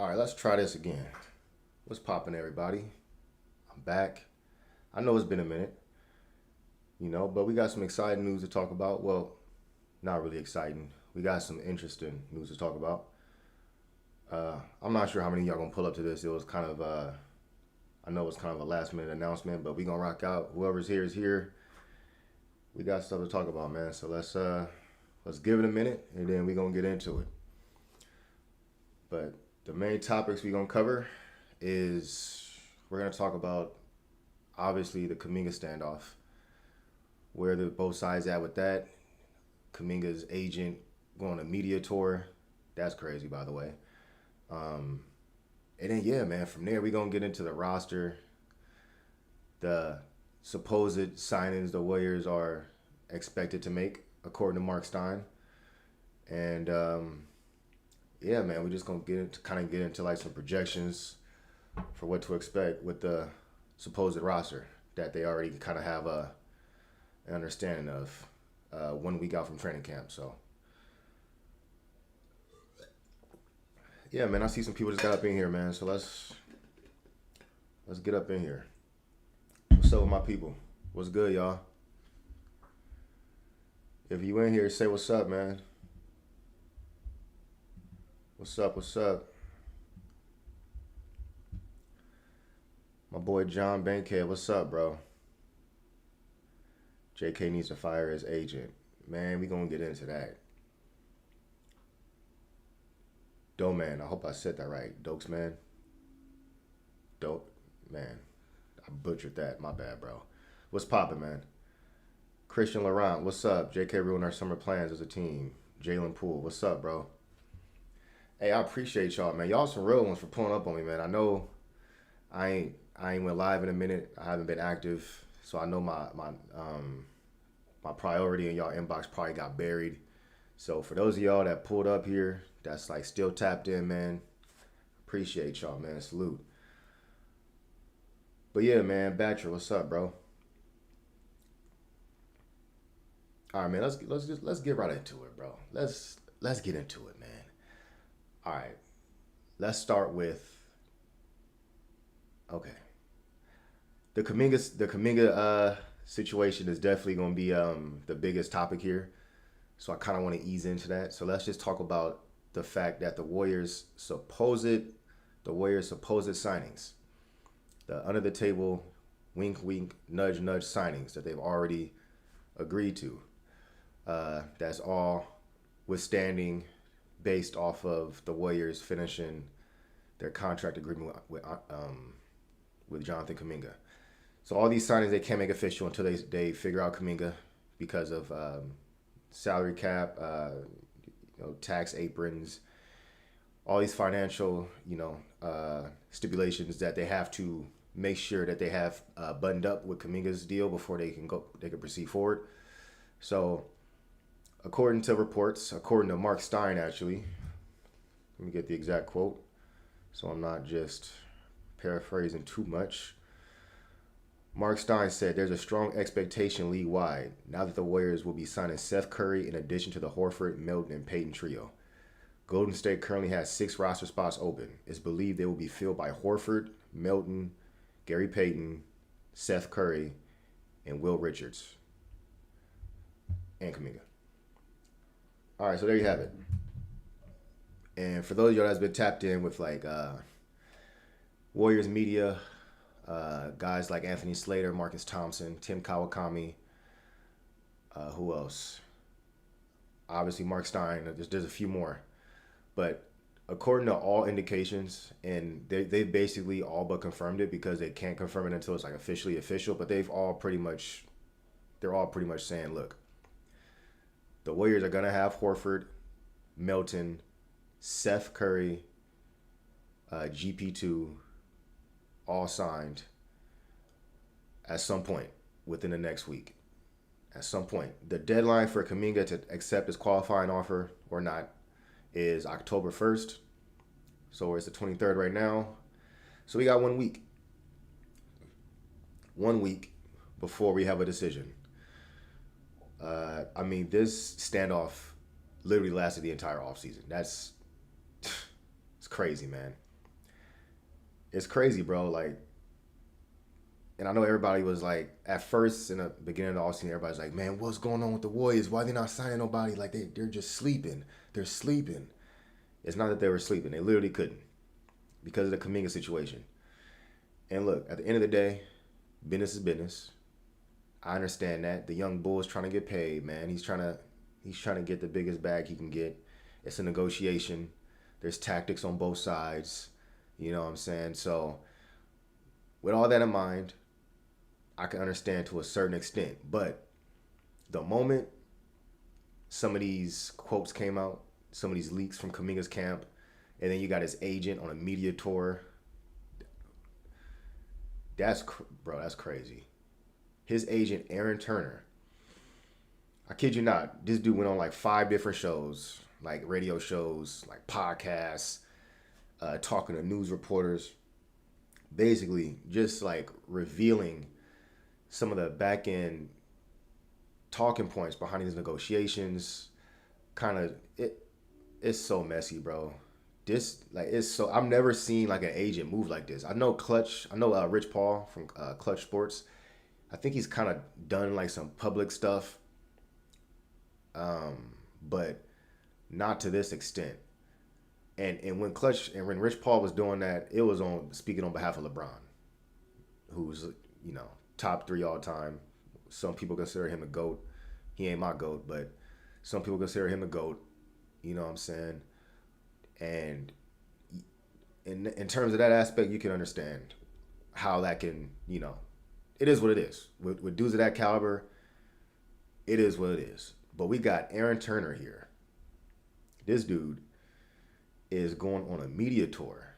All right, let's try this again. What's poppin', everybody? I'm back. I know it's been a minute, but we got some exciting news to talk about. Well, not really exciting. We got some interesting news to talk about. I'm not sure how many of y'all gonna pull up to this. It was kind of, I know it's kind of a last minute announcement, but we gonna rock out. Whoever's here is here. We got stuff to talk about, man. So let's give it a minute, and then we gonna get into it. But the main topics we gonna cover is we're gonna talk about obviously the Kuminga standoff, where the both sides at with that. Kuminga's agent going on a media tour. That's crazy, by the way. And then yeah, man, from there we gonna get into the roster, the supposed signings the Warriors are expected to make according to Mark Stein, and yeah, man, we're just gonna get into like some projections for what to expect with the supposed roster that they already kind of have an understanding of 1 week out from training camp. So yeah, man, I see some people just got up in here, man. So let's get up in here. What's up with my people? What's good, y'all? If you in here, say what's up, man. What's up? What's up? My boy John Bankhead, what's up, bro? JK needs to fire his agent. Man, we gonna get into that. Doe man, I hope I said that right. Dokes man. Dope man. I butchered that. My bad, bro. What's poppin', man? Christian Laurent, what's up? JK ruined our summer plans as a team. Jalen Poole, what's up, bro? Hey, I appreciate y'all, man. Y'all some real ones for pulling up on me, man. I know I ain't went live in a minute. I haven't been active, so I know my priority in y'all inbox probably got buried. So for those of y'all that pulled up here, that's like still tapped in, man. Appreciate y'all, man. Salute. But yeah, man, Batcher, what's up, bro? All right, man. Let's get right into it, bro. Let's get into it, man. All right. Let's start with okay. The Kuminga situation is definitely going to be the biggest topic here. So I kind of want to ease into that. So let's just talk about the fact that the Warriors supposed signings, the under the table, wink wink, nudge nudge signings that they've already agreed to. That's all withstanding based off of the Warriors finishing their contract agreement with Jonathan Kuminga. So all these signings they can't make official until they figure out Kuminga because of salary cap, tax aprons, all these financial, stipulations that they have to make sure that they have buttoned up with Kuminga's deal before they can proceed forward. So according to reports, according to Mark Stein, actually, let me get the exact quote so I'm not just paraphrasing too much. Mark Stein said there's a strong expectation league-wide now that the Warriors will be signing Seth Curry in addition to the Horford, Melton, and Payton trio. Golden State currently has 6 roster spots open. It's believed they will be filled by Horford, Melton, Gary Payton, Seth Curry, and Will Richards, and Kuminga. All right, so there you have it. And for those of y'all that's been tapped in with like Warriors media, guys like Anthony Slater, Marcus Thompson, Tim Kawakami, who else? Obviously Mark Stein. There's a few more, but according to all indications, and they basically all but confirmed it because they can't confirm it until it's like officially official. But they're all pretty much saying, look, the Warriors are gonna have Horford, Melton, Seth Curry, GP2, all signed at some point within the next week. At some point. The deadline for Kuminga to accept his qualifying offer or not is October 1st. So it's the 23rd right now. So we got 1 week. 1 week before we have a decision. This standoff literally lasted the entire offseason. It's crazy, man. it's crazy, bro. Like, and I know everybody was like, at first in the beginning of the offseason, everybody's like, man, what's going on with the Warriors? Why they not signing nobody? Like, they're just sleeping. They're sleeping. It's not that they were sleeping. They literally couldn't because of the Kuminga situation. And look, at the end of the day, business is business. I understand that. The young bull is trying to get paid, man. He's trying to get the biggest bag he can get. It's a negotiation. There's tactics on both sides. You know what I'm saying? So, with all that in mind, I can understand to a certain extent. But the moment some of these quotes came out, some of these leaks from Kuminga's camp, and then you got his agent on a media tour, that's crazy. His agent, Aaron Turner, I kid you not, this dude went on like 5 different shows, like radio shows, like podcasts, talking to news reporters, basically just like revealing some of the back end talking points behind these negotiations. Kind of, it's so messy, bro. This like it's so I've never seen like an agent move like this. I know Rich Paul from Clutch Sports. I think he's kind of done like some public stuff, but not to this extent. And when Rich Paul was doing that, it was on speaking on behalf of LeBron, who's top 3 all time. Some people consider him a GOAT. He ain't my GOAT, but some people consider him a GOAT. You know what I'm saying? And in terms of that aspect, you can understand how that can, it is what it is. With dudes of that caliber, it is what it is. But we got Aaron Turner here. This dude is going on a media tour.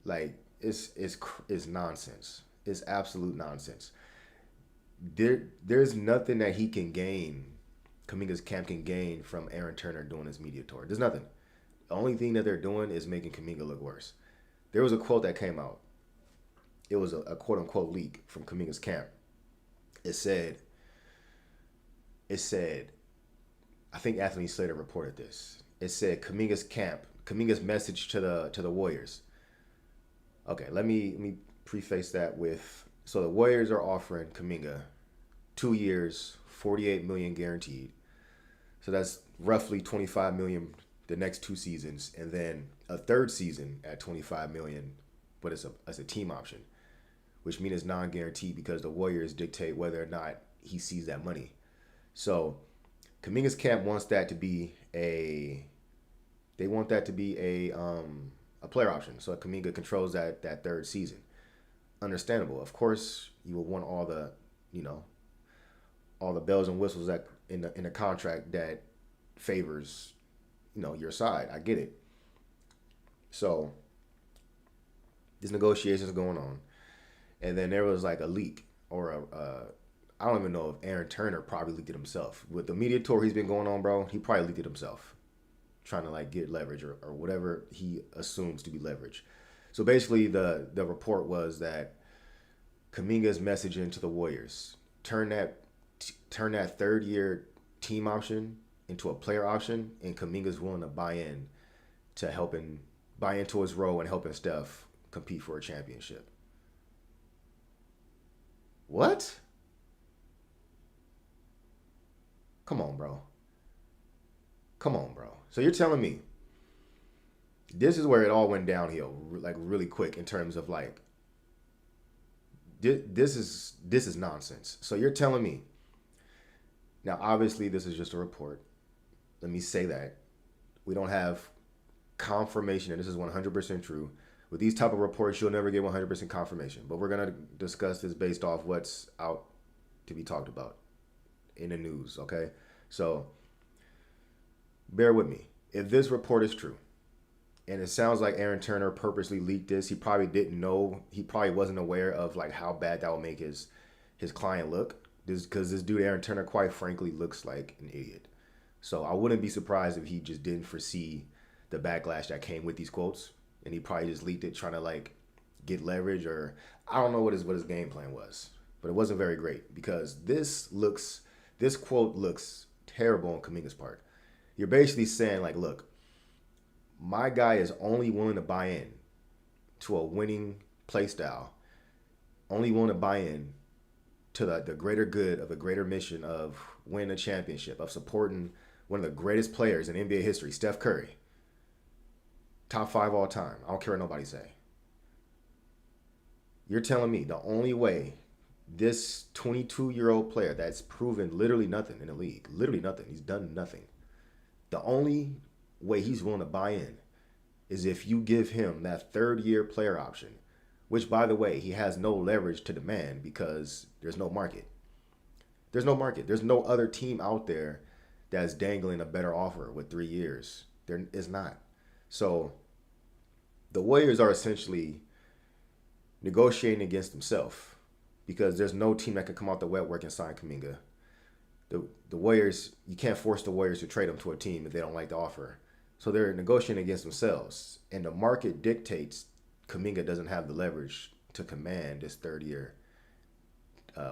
Like, it's nonsense. It's absolute nonsense. There's nothing that he can gain, Kuminga's camp can gain from Aaron Turner doing his media tour. There's nothing. The only thing that they're doing is making Kuminga look worse. There was a quote that came out. It was a quote-unquote leak from Kuminga's camp. It said, I think Anthony Slater reported this. It said Kuminga's message to the Warriors. Okay, let me preface that with, so the Warriors are offering Kuminga 2 years, $48 million guaranteed. So that's roughly $25 million the next 2 seasons, and then a third season at $25 million, but it's a team option, which means it's non-guaranteed because the Warriors dictate whether or not he sees that money. So Kuminga's camp wants that to be a player option. So Kuminga controls that third season. Understandable. Of course, you will want all the bells and whistles that in the contract that favors your side. I get it. So this negotiation is going on, and then there was like a leak or I don't even know if Aaron Turner probably leaked it himself. With the media tour he's been going on, bro, he probably leaked it himself, trying to like get leverage or whatever he assumes to be leverage. So basically the report was that Kuminga's messaging to the Warriors, turn that 3rd year team option into a player option, and Kuminga's willing to buy into his role and helping Steph compete for a championship. What? Come on, bro. So you're telling me this is where it all went downhill, like really quick in terms of like this is nonsense. So you're telling me now, obviously this is just a report. Let me say that we don't have confirmation that this is 100% true. With these type of reports, you'll never get 100% confirmation. But we're going to discuss this based off what's out to be talked about in the news, okay? So bear with me. If this report is true, and it sounds like Aaron Turner purposely leaked this, he probably didn't know, he probably wasn't aware of like how bad that would make his client look. Because this dude, Aaron Turner, quite frankly, looks like an idiot. So I wouldn't be surprised if he just didn't foresee the backlash that came with these quotes, and he probably just leaked it trying to like get leverage, or I don't know what his game plan was, but it wasn't very great because this quote looks terrible on Kuminga's part. You're basically saying like, look, my guy is only willing to buy in to a winning play style, only want to buy in to the greater good of the greater mission of winning a championship, of supporting one of the greatest players in NBA history, Steph Curry, top 5 all time. I don't care what nobody say. You're telling me the only way this 22-year-old player that's proven literally nothing in the league, literally nothing, he's done nothing. The only way he's willing to buy in is if you give him that third-year player option, which, by the way, he has no leverage to demand because there's no market. There's no market. There's no other team out there that's dangling a better offer with 3 years. There is not. So the Warriors are essentially negotiating against themselves because there's no team that can come out the woodwork and sign Kuminga. The Warriors, you can't force the Warriors to trade them to a team if they don't like the offer. So they're negotiating against themselves. And the market dictates Kuminga doesn't have the leverage to command this third-year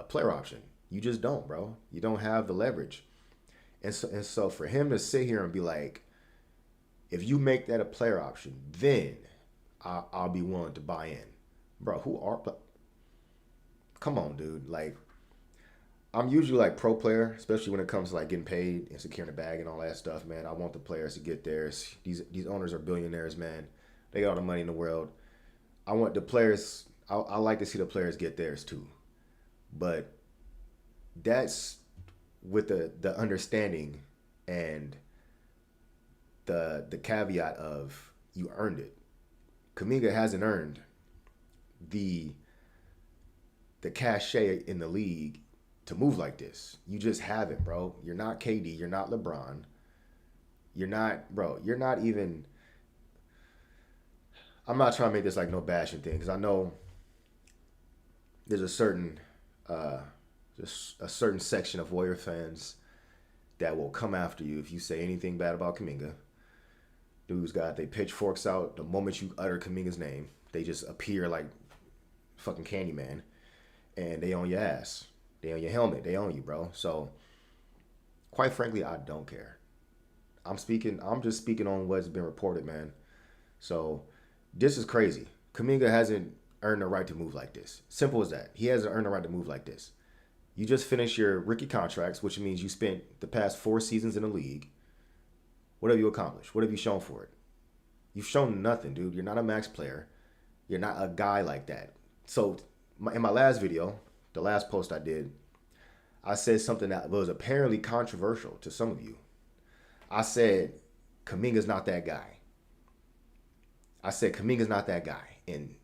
player option. You just don't, bro. You don't have the leverage. And so for him to sit here and be like, if you make that a player option, then I'll be willing to buy in. Bro, come on, dude. Like, I'm usually like pro player, especially when it comes to like getting paid and securing the bag and all that stuff, man. I want the players to get theirs. These owners are billionaires, man. They got all the money in the world. I want the players, I like to see the players get theirs too. But that's with the understanding and the caveat of you earned it. Kuminga hasn't earned the cachet in the league to move like this. You just haven't, bro. You're not KD. You're not LeBron. You're not even... I'm not trying to make this like no bashing thing because I know there's a certain just a certain section of Warrior fans that will come after you if you say anything bad about Kuminga. Dudes got they pitchforks out the moment you utter Kuminga's name. They just appear like fucking Candyman, and they own your ass. They own your helmet. They own you, bro. So, quite frankly, I don't care. I'm just speaking on what's been reported, man. So, this is crazy. Kuminga hasn't earned the right to move like this. Simple as that. He hasn't earned the right to move like this. You just finished your rookie contracts, which means you spent the past 4 seasons in the league. What have you accomplished? What have you shown for it? You've shown nothing, dude. You're not a max player. You're not a guy like that. So, in my last video, the last post I did, I said something that was apparently controversial to some of you. I said, Kuminga's not that guy. I said, Kuminga's not that guy. And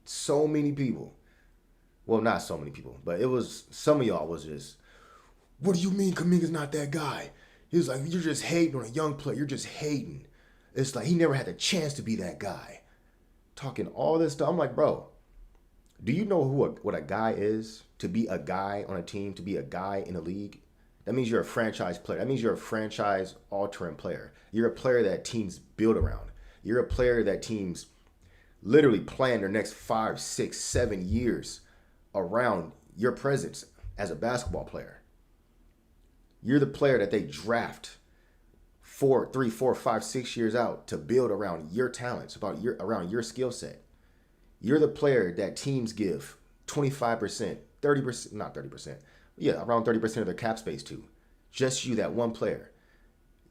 so many people, well, not so many people, but it was, some of y'all was just, what do you mean Kuminga's not that guy? He was like, you're just hating on a young player. You're just hating. It's like he never had the chance to be that guy. Talking all this stuff. I'm like, bro, do you know what a guy is? To be a guy on a team, to be a guy in a league? That means you're a franchise player. That means you're a franchise-altering player. You're a player that teams build around. You're a player that teams literally plan their next 5, 6, 7 years around your presence as a basketball player. You're the player that they draft 3, 4, 5, 6 years out to build around your talents, around your skill set. You're the player that teams give 25%, 30%, not 30%, yeah, around 30% of their cap space to. Just you, that one player.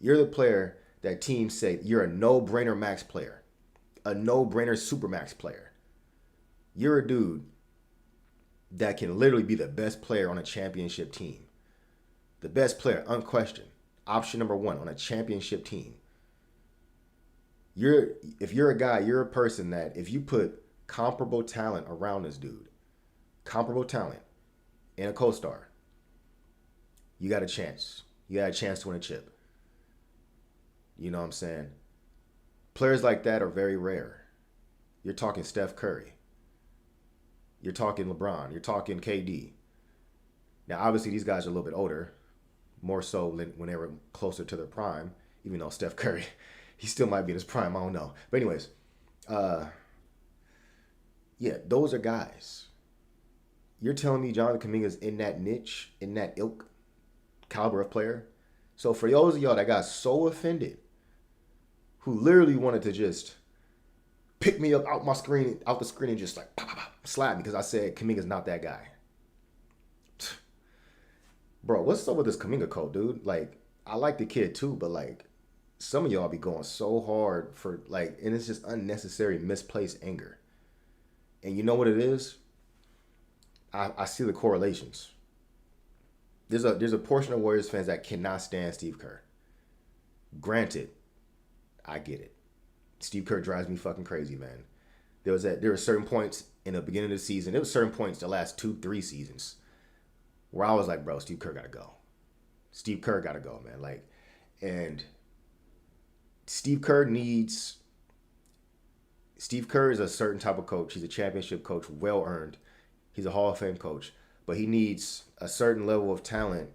You're the player that teams say you're a no-brainer max player, a no-brainer super max player. You're a dude that can literally be the best player on a championship team. The best player, unquestioned. Option number 1 on a championship team. If you're a guy, you're a person that if you put comparable talent around this dude, comparable talent, and a co-star, you got a chance. You got a chance to win a chip. You know what I'm saying? Players like that are very rare. You're talking Steph Curry. You're talking LeBron. You're talking KD. Now, obviously, these guys are a little bit older, more so when they were closer to their prime, even though Steph Curry, he still might be in his prime. I don't know. But anyways, yeah, those are guys. You're telling me Jonathan Kuminga's in that niche, in that ilk caliber of player? So for those of y'all that got so offended, who literally wanted to just picked me up out the screen, and just like pop, pop, pop, slapped me because I said Kuminga's not that guy. Bro, what's up with this Kuminga code, dude? Like, I like the kid too, but like, some of y'all be going so hard for like, and it's just unnecessary, misplaced anger. And you know what it is? I see the correlations. There's a portion of Warriors fans that cannot stand Steve Kerr. Granted, I get it. Steve Kerr drives me fucking crazy, man. There were certain points in the beginning of the season. There were certain points the last 2-3 seasons where I was like, bro, Steve Kerr gotta go. Steve Kerr gotta go, man. Like, and Steve Kerr is a certain type of coach. He's a championship coach, well earned. He's a Hall of Fame coach, but he needs a certain level of talent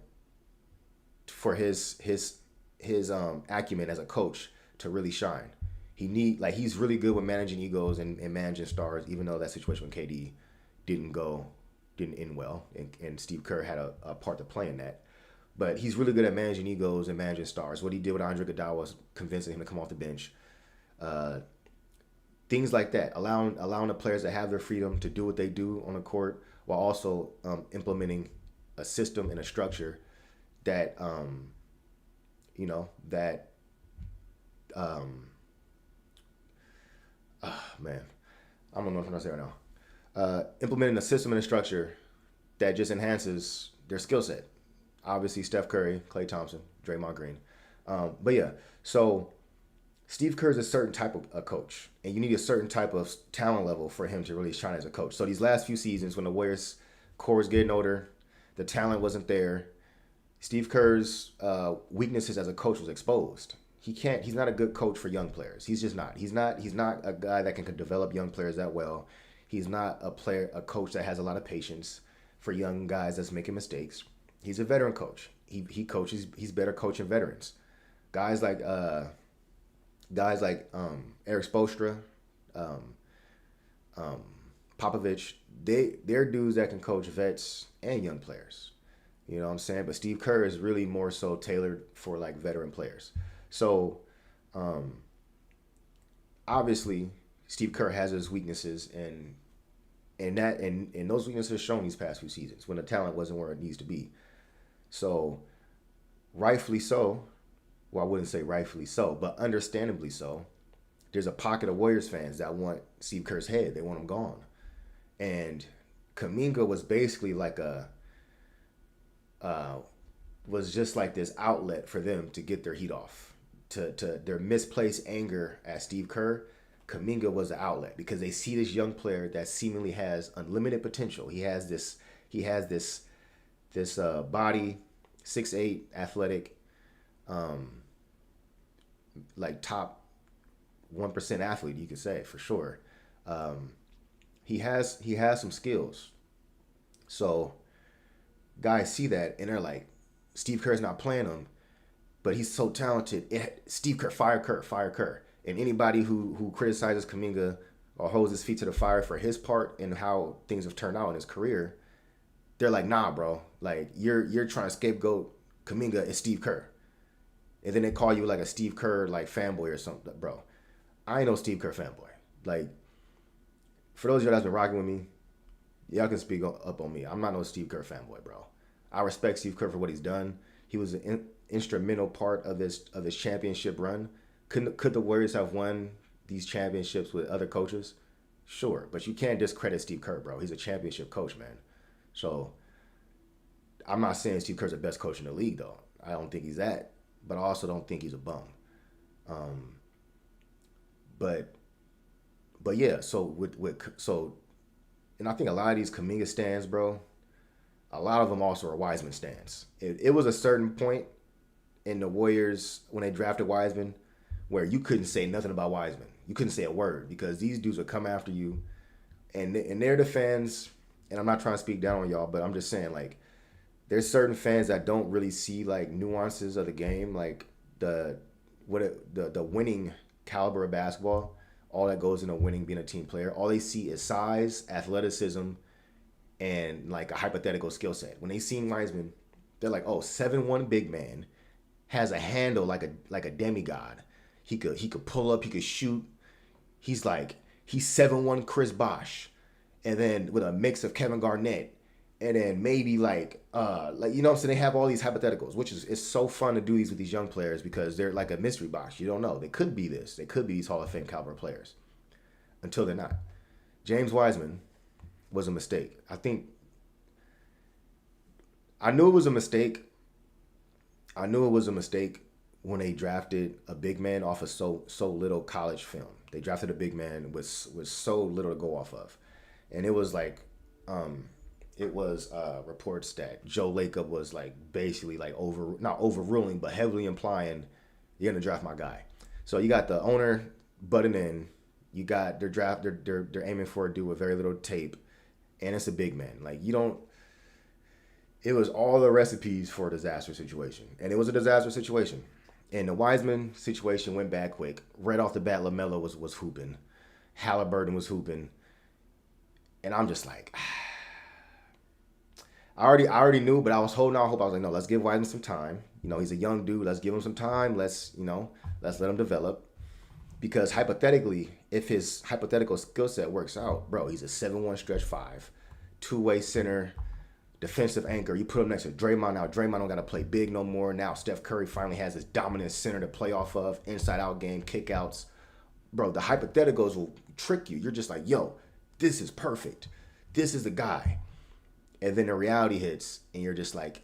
for his acumen as a coach to really shine. He's really good with managing egos and managing stars, even though that situation with KD didn't end well, and Steve Kerr had a part to play in that. But he's really good at managing egos and managing stars. What he did with Andre Iguodala was convincing him to come off the bench. Things like that, allowing the players to have their freedom to do what they do on the court, while also implementing a system and a structure that man, I don't know what I'm gonna say right now. Implementing a system and a structure that just enhances their skill set. Obviously, Steph Curry, Klay Thompson, Draymond Green. But yeah, so Steve Kerr is a certain type of a coach, and you need a certain type of talent level for him to really shine as a coach. So these last few seasons, when the Warriors core is getting older, the talent wasn't there. Steve Kerr's weaknesses as a coach was exposed. He's not a good coach for young players. He's just not. He's not a guy that can develop young players that well. He's not a coach that has a lot of patience for young guys that's making mistakes. He's a veteran coach. He coaches. He's better coaching veterans. Guys like Eric Spoelstra, Popovich. They're dudes that can coach vets and young players. You know what I'm saying? But Steve Kerr is really more so tailored for like veteran players. So, obviously, Steve Kerr has his weaknesses, and those weaknesses are shown these past few seasons when the talent wasn't where it needs to be. So, rightfully so. Well, I wouldn't say rightfully so, but understandably so. There's a pocket of Warriors fans that want Steve Kerr's head. They want him gone. And Kuminga was basically like was just like this outlet for them to get their heat off. To their misplaced anger at Steve Kerr, Kuminga was the outlet because they see this young player that seemingly has unlimited potential. He has this body, 6'8", athletic, like top 1% athlete, you could say for sure. He has some skills. So guys see that and they're like, Steve Kerr's not playing him, but he's so talented. Steve Kerr, fire Kerr. And anybody who criticizes Kuminga or holds his feet to the fire for his part in how things have turned out in his career, they're like, nah, bro. Like, you're trying to scapegoat Kuminga and Steve Kerr. And then they call you like a Steve Kerr like fanboy or something. Bro, I ain't no Steve Kerr fanboy. Like, for those of y'all that's been rocking with me, y'all can speak up on me. I'm not no Steve Kerr fanboy, bro. I respect Steve Kerr for what he's done. He was an instrumental part of his championship run. Could the Warriors have won these championships with other coaches? Sure, but you can't discredit Steve Kerr, bro. He's a championship coach, man. So I'm not saying Steve Kerr's the best coach in the league, though. I don't think he's that, but I also don't think he's a bum. But yeah. So and I think a lot of these Kuminga stands, bro. A lot of them also are Wiseman stands. It was a certain point in the Warriors when they drafted Wiseman where you couldn't say nothing about Wiseman. You couldn't say a word because these dudes would come after you, and they're the fans. And I'm not trying to speak down on y'all, but I'm just saying, like, there's certain fans that don't really see like nuances of the game, like the winning caliber of basketball. All that goes into winning, being a team player. All they see is size, athleticism, and like a hypothetical skill set. When they see Wiseman, they're like, oh, 7'1" big man has a handle like a demigod. He could pull up, he could shoot. He's he's 7'1" Chris Bosh, and then with a mix of Kevin Garnett, and then maybe like you know what I'm saying, they have all these hypotheticals, which is it's so fun to do these with these young players because they're like a mystery box. You don't know. They could be this. They could be these Hall of Fame caliber players until they're not. James Wiseman was a mistake. I knew it was a mistake. I knew it was a mistake when they drafted a big man off of so little college film. They drafted a big man with so little to go off of, and it was like, reports that Joe Lacob was like basically like not overruling, but heavily implying you're gonna draft my guy. So you got the owner butting in. You got they're aiming for a dude with very little tape, and it's a big man. Like you don't. It was all the recipes for a disaster situation, and it was a disaster situation. And the Wiseman situation went bad quick. Right off the bat, LaMelo was hooping, Halliburton was hooping, and I'm just like, I already knew, but I was holding out hope. I was like, no, let's give Wiseman some time. You know, he's a young dude. Let's give him some time. Let's let him develop. Because hypothetically, if his hypothetical skill set works out, bro, he's a 7'1" stretch 5, two-way center, defensive anchor. You put him next to Draymond. Now Draymond don't got to play big no more. Now Steph Curry finally has his dominant center to play off of, inside-out game, kickouts. Bro, the hypotheticals will trick you. You're just like, yo, this is perfect. This is the guy. And then the reality hits, and you're just like,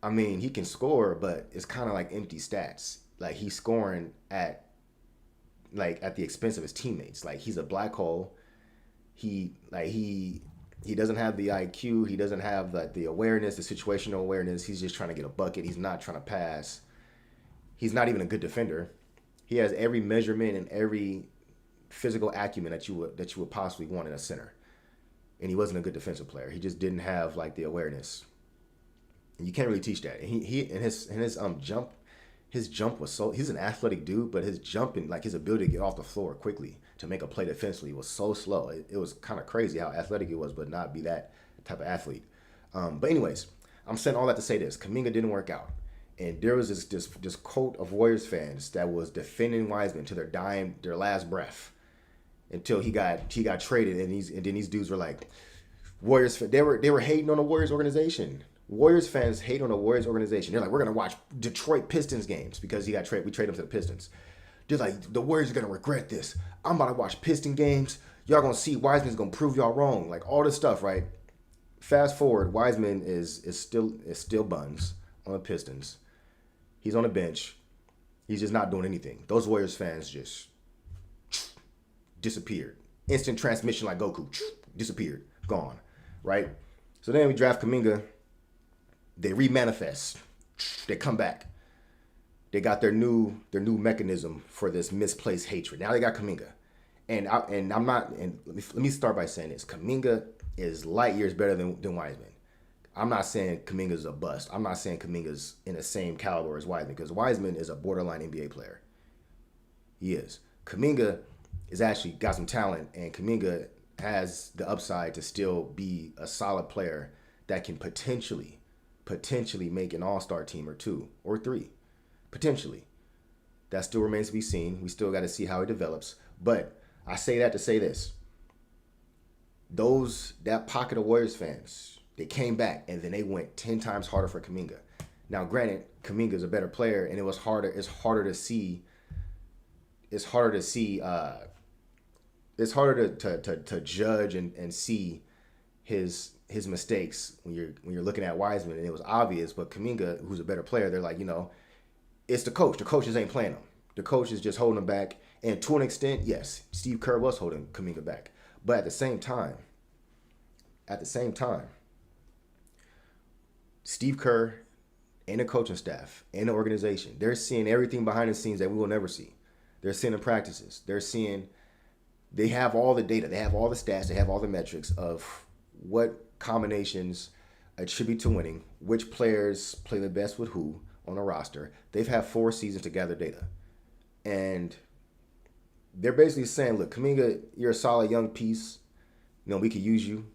I mean, he can score, but it's kind of like empty stats. Like he's scoring at the expense of his teammates. Like he's a black hole. He doesn't have the IQ. He doesn't have the awareness, the situational awareness. He's just trying to get a bucket. He's not trying to pass. He's not even a good defender. He has every measurement and every physical acumen that you would possibly want in a center. And he wasn't a good defensive player. He just didn't have like the awareness. And you can't really teach that. And his jump. His jump was he's an athletic dude, but his jumping, like his ability to get off the floor quickly to make a play defensively was so slow. It was kind of crazy how athletic it was, but not be that type of athlete. But anyways, I'm saying all that to say this. Kuminga didn't work out. And there was this cult of Warriors fans that was defending Wiseman to their last breath until he got traded. And then these dudes were like, Warriors, they were hating on the Warriors organization. Warriors fans hate on the Warriors organization. They're like, we're going to watch Detroit Pistons games because we trade him to the Pistons. They're like, the Warriors are going to regret this. I'm about to watch Piston games. Y'all going to see Wiseman's going to prove y'all wrong. Like all this stuff, right? Fast forward, Wiseman is still buns on the Pistons. He's on the bench. He's just not doing anything. Those Warriors fans just disappeared. Instant transmission like Goku. Disappeared. Gone. Right? So then we draft Kuminga. They remanifest. They come back. They got their new mechanism for this misplaced hatred. Now they got Kuminga, and let me start by saying this: Kuminga is light years better than Wiseman. I'm not saying Kuminga's a bust. I'm not saying Kuminga's in the same caliber as Wiseman because Wiseman is a borderline NBA player. He is. Kuminga is actually got some talent, and Kuminga has the upside to still be a solid player that can potentially make an all-star team or two or three. Potentially. That still remains to be seen. We still got to see how he develops. But I say that to say this. That pocket of Warriors fans, they came back and then they went 10 times harder for Kuminga. Now, granted, Kuminga is a better player and it's harder to judge and see his mistakes when you're looking at Wiseman, and it was obvious. But Kuminga, who's a better player, they're like, it's the coach. The coaches ain't playing him. The coach is just holding him back. And to an extent, yes, Steve Kerr was holding Kuminga back. But at the same time, Steve Kerr and the coaching staff and the organization, they're seeing everything behind the scenes that we will never see. They're seeing the practices. They have all the data. They have all the stats. They have all the metrics of what combinations attribute to winning, which players play the best with who on a roster. They've had 4 seasons to gather data. And they're basically saying, look, Kuminga, you're a solid young piece. We could use you,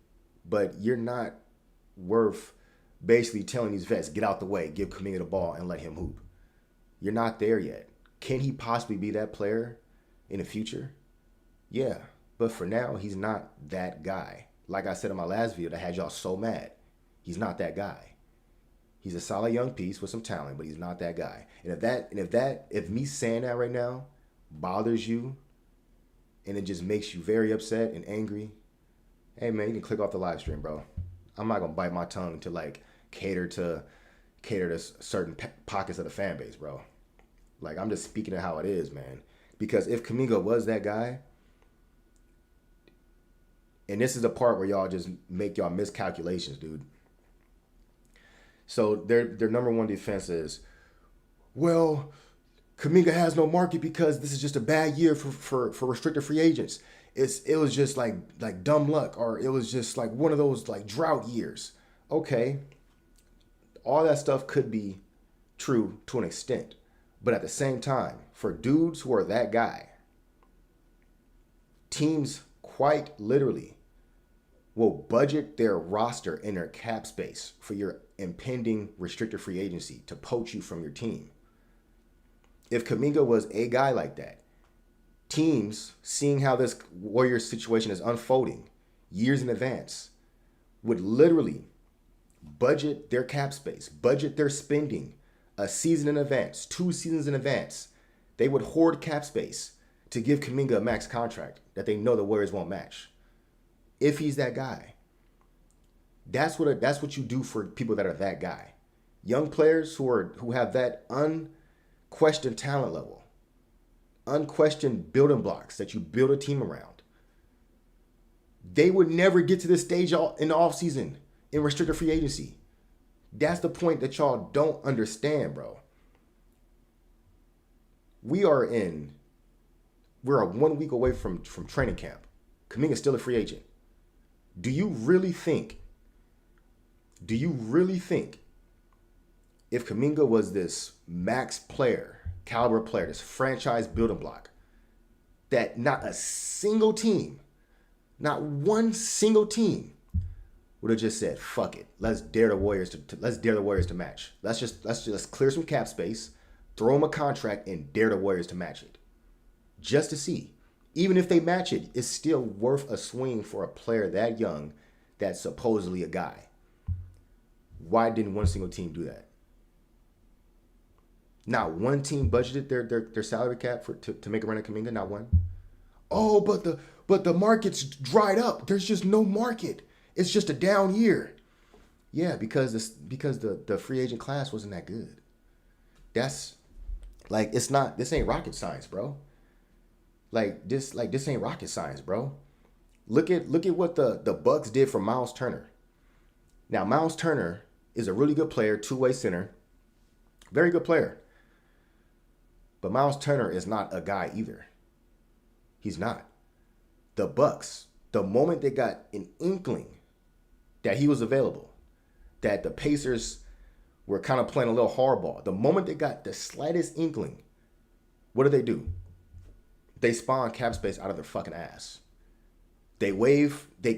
but you're not worth basically telling these vets, get out the way, give Kuminga the ball and let him hoop. You're not there yet. Can he possibly be that player in the future? Yeah, but for now, he's not that guy. Like I said in my last video that had y'all so mad. He's not that guy. He's a solid young piece with some talent, but he's not that guy. And if me saying that right now bothers you and it just makes you very upset and angry, hey man, you can click off the live stream, bro. I'm not gonna bite my tongue to like cater to certain pockets of the fan base, bro. Like, I'm just speaking of how it is, man. Because if Kuminga was that guy, and this is the part where y'all just make y'all miscalculations, dude. So their number one defense is, well, Kuminga has no market because this is just a bad year for restricted free agents. It was just like dumb luck, or it was just like one of those like drought years. Okay, all that stuff could be true to an extent, but at the same time, for dudes who are that guy, teams quite literally will budget their roster and their cap space for your impending restricted free agency to poach you from your team. If Kuminga was a guy like that, teams, seeing how this Warriors situation is unfolding years in advance, would literally budget their cap space, budget their spending a season in advance, 2 seasons in advance. They would hoard cap space to give Kuminga a max contract that they know the Warriors won't match. If he's that guy. That's what you do for people that are that guy. Young players who have that unquestioned talent level, unquestioned building blocks that you build a team around. They would never get to this stage in the offseason in restricted free agency. That's the point that y'all don't understand, bro. We're 1 week away from training camp. Kuminga's still a free agent. Do you really think if Kuminga was this max player, caliber player, this franchise building block, that not a single team, not one single team would have just said, fuck it, let's dare the Warriors to match. Let's just clear some cap space, throw them a contract, and dare the Warriors to match it. Just to see. Even if they match it, it's still worth a swing for a player that young that's supposedly a guy. Why didn't one single team do that? Not one team budgeted their salary cap to make a run at Kuminga. Not one. Oh, but the market's dried up. There's just no market. It's just a down year. Yeah, because the free agent class wasn't that good. That's like, this ain't rocket science, bro. This ain't rocket science, bro. Look at what the Bucks did for Miles Turner. Now, Miles Turner is a really good player, two-way center. Very good player. But Miles Turner is not a guy either. He's not. The Bucks, the moment they got an inkling that he was available, that the Pacers were kind of playing a little hardball, the moment they got the slightest inkling, what do? They spawn cap space out of their fucking ass. They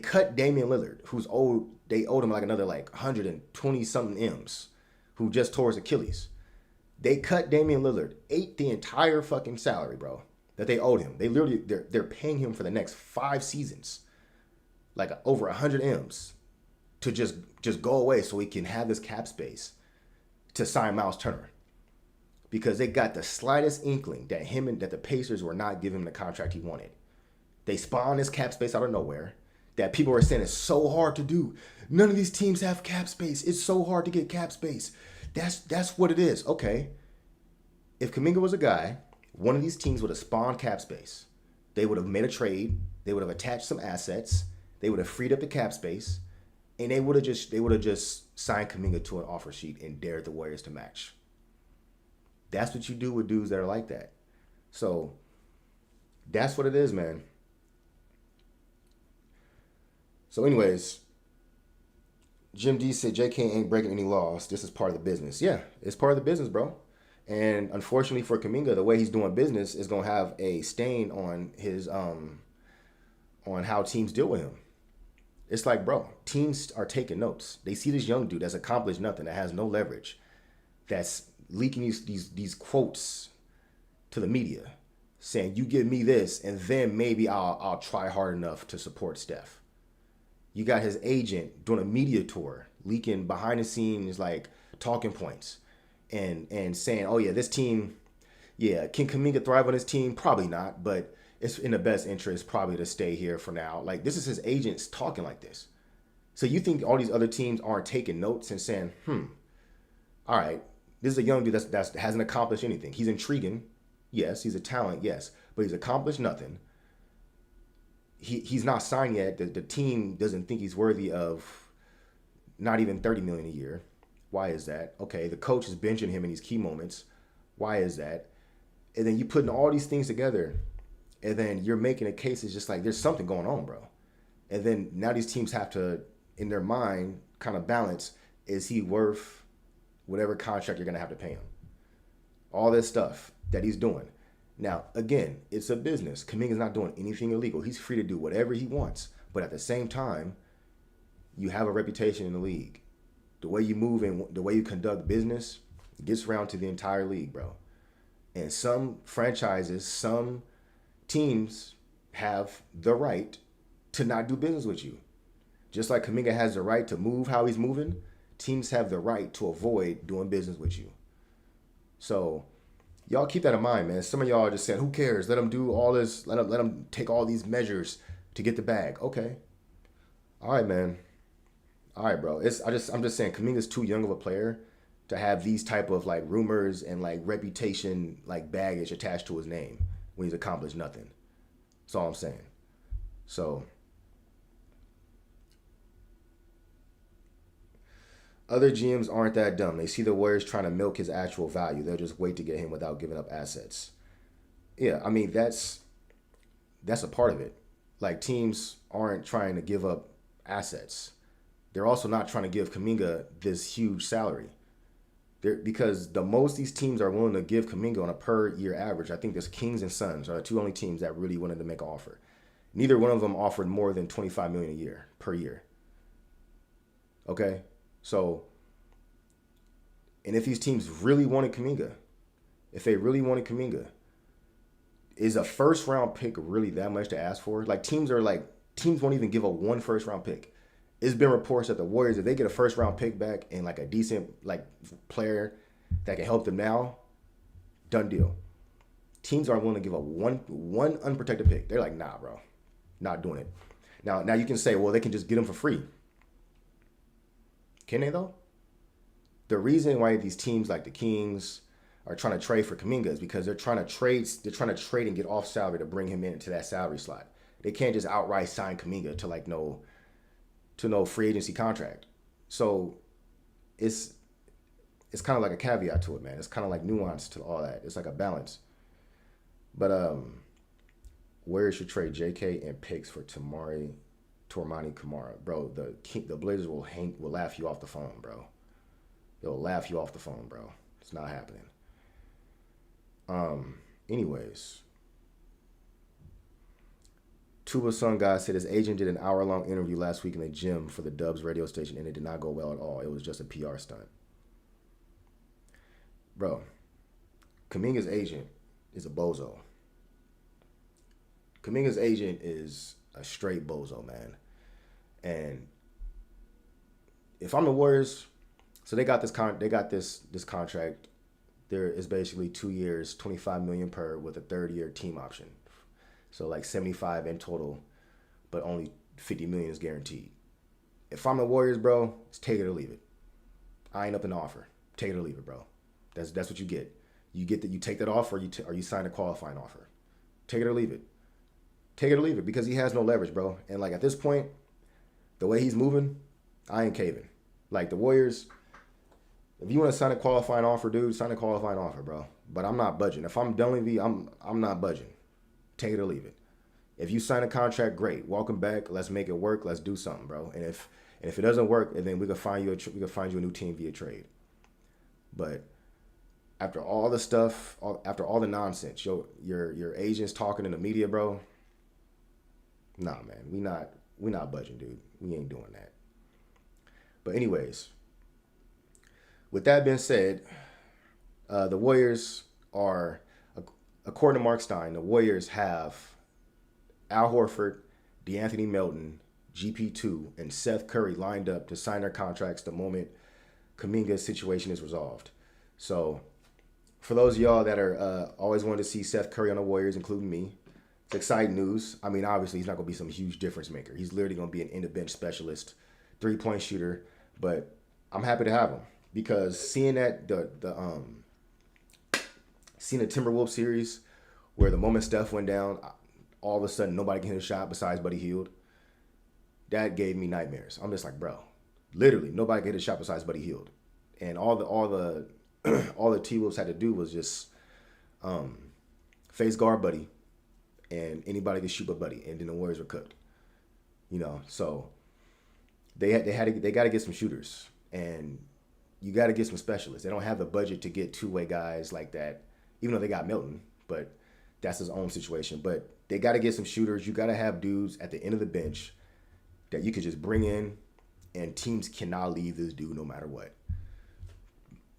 cut Damian Lillard, who's old. They owed him like another 120 something M's, who just tore his Achilles. They cut Damian Lillard, ate the entire fucking salary, bro, that they owed him. They're paying him for the next 5 seasons, like over 100 M's, to just go away so he can have this cap space to sign Miles Turner. Because they got the slightest inkling that the Pacers were not giving him the contract he wanted. They spawned this cap space out of nowhere that people were saying is so hard to do. None of these teams have cap space. It's so hard to get cap space. That's what it is. Okay. If Kuminga was a guy, one of these teams would have spawned cap space. They would have made a trade. They would have attached some assets. They would have freed up the cap space. And they would have just signed Kuminga to an offer sheet and dared the Warriors to match. That's what you do with dudes that are like that. So that's what it is, man. So anyways, Jim D said JK ain't breaking any laws. This is part of the business. Yeah, it's part of the business, bro. And unfortunately for Kuminga, the way he's doing business is gonna have a stain on his on how teams deal with him. It's like, bro, teams are taking notes. They see this young dude that's accomplished nothing, that has no leverage, that's leaking these quotes to the media, saying, you give me this, and then maybe I'll try hard enough to support Steph. You got his agent doing a media tour, leaking behind the scenes like talking points, and saying, oh yeah, this team, yeah, can Kuminga thrive on his team? Probably not, but it's in the best interest probably to stay here for now. Like, this is his agents talking like this. So you think all these other teams aren't taking notes and saying, all right, this is a young dude that hasn't accomplished anything. He's intriguing, yes. He's a talent, yes, but he's accomplished nothing. He's not signed yet. The team doesn't think he's worthy of not even $30 million a year. Why is that? Okay, the coach is benching him in these key moments. Why is that? And then you putting all these things together, and then you're making a case. It's just like there's something going on, bro. And then now these teams have to, in their mind, kind of balance: is he worth whatever contract you're gonna have to pay him? All this stuff that he's doing. Now, again, it's a business. Kuminga's not doing anything illegal. He's free to do whatever he wants. But at the same time, you have a reputation in the league. The way you move and the way you conduct business gets around to the entire league, bro. And some franchises, some teams have the right to not do business with you. Just like Kuminga has the right to move how he's moving, teams have the right to avoid doing business with you. So y'all keep that in mind, man. Some of y'all are just saying, who cares? Let them do all this. Let them take all these measures to get the bag. Okay. All right, man. All right, bro. I'm just saying, Kuminga's too young of a player to have these type of like rumors and like reputation like baggage attached to his name when he's accomplished nothing. That's all I'm saying. So other GMs aren't that dumb. They see the Warriors trying to milk his actual value. They'll just wait to get him without giving up assets. Yeah, I mean that's a part of it. Like, teams aren't trying to give up assets. They're also not trying to give Kuminga this huge salary. Because the most these teams are willing to give Kuminga on a per year average, I think there's Kings and Suns are the two only teams that really wanted to make an offer. Neither one of them offered more than $25 million a year per year. Okay, so, and if these teams really wanted Kuminga, is a first round pick really that much to ask for? Like, teams won't even give a one first round pick. It's been reports that the Warriors, if they get a first round pick back and like a decent like player that can help them now, done deal. Teams aren't willing to give a one unprotected pick. They're like, nah, bro, not doing it. Now you can say, well, they can just get them for free. Can they though? The reason why these teams like the Kings are trying to trade for Kuminga is because they're trying to trade and get off salary to bring him into that salary slot. They can't just outright sign Kuminga to like no free agency contract. So it's kind of like a caveat to it, man. It's kind of like nuance to all that. It's like a balance. But Warriors should trade JK and picks for Tormani Kamara, bro. The Blazers will laugh you off the phone, bro. They'll laugh you off the phone, bro. It's not happening. Anyways, Tuba Sun guy said his agent did an hour-long interview last week in the gym for the Dubs radio station, and it did not go well at all. It was just a PR stunt. Bro, Kuminga's agent is a bozo. Kuminga's agent is a straight bozo, man. And if I'm the Warriors, so they got this contract. There is basically 2 years, $25 million per, with a third-year team option. So like 75 in total, but only 50 million is guaranteed. If I'm the Warriors, bro, it's take it or leave it. I ain't up an offer. Take it or leave it, bro. That's what you get. You take that offer, or you sign a qualifying offer. Take it or leave it. Take it or leave it, because he has no leverage, bro. And like at this point, the way he's moving, I ain't caving. Like the Warriors, if you want to sign a qualifying offer, dude, sign a qualifying offer, bro. But I'm not budging. If I'm Dunleavy, I'm not budging. Take it or leave it. If you sign a contract, great. Welcome back. Let's make it work. Let's do something, bro. And if it doesn't work, then we can find you a new team via trade. But after all the stuff, after all the nonsense, your agents talking in the media, bro. Nah, man, we not budging, dude. We ain't doing that. But anyways, with that being said, the Warriors are according to Mark Stein, the Warriors have Al Horford, DeAnthony Melton, GP2, and Seth Curry lined up to sign their contracts the moment Kuminga's situation is resolved. So, for those of y'all that are always wanted to see Seth Curry on the Warriors, including me, it's exciting news. I mean, obviously, he's not going to be some huge difference maker. He's literally going to be an in-the-bench specialist, three-point shooter. But I'm happy to have him because seeing that seeing the Timberwolves series where the moment Steph went down, all of a sudden nobody can hit a shot besides Buddy Hield. That gave me nightmares. I'm just like, bro, literally nobody can hit a shot besides Buddy Hield, and all the all the T-Wolves had to do was just face guard Buddy, and anybody could shoot but Buddy, and then the Warriors were cooked. So they got to get some shooters, and you got to get some specialists. They don't have the budget to get two-way guys like that, even though they got Milton, but that's his own situation. But they got to get some shooters. You got to have dudes at the end of the bench that you could just bring in, and teams cannot leave this dude no matter what.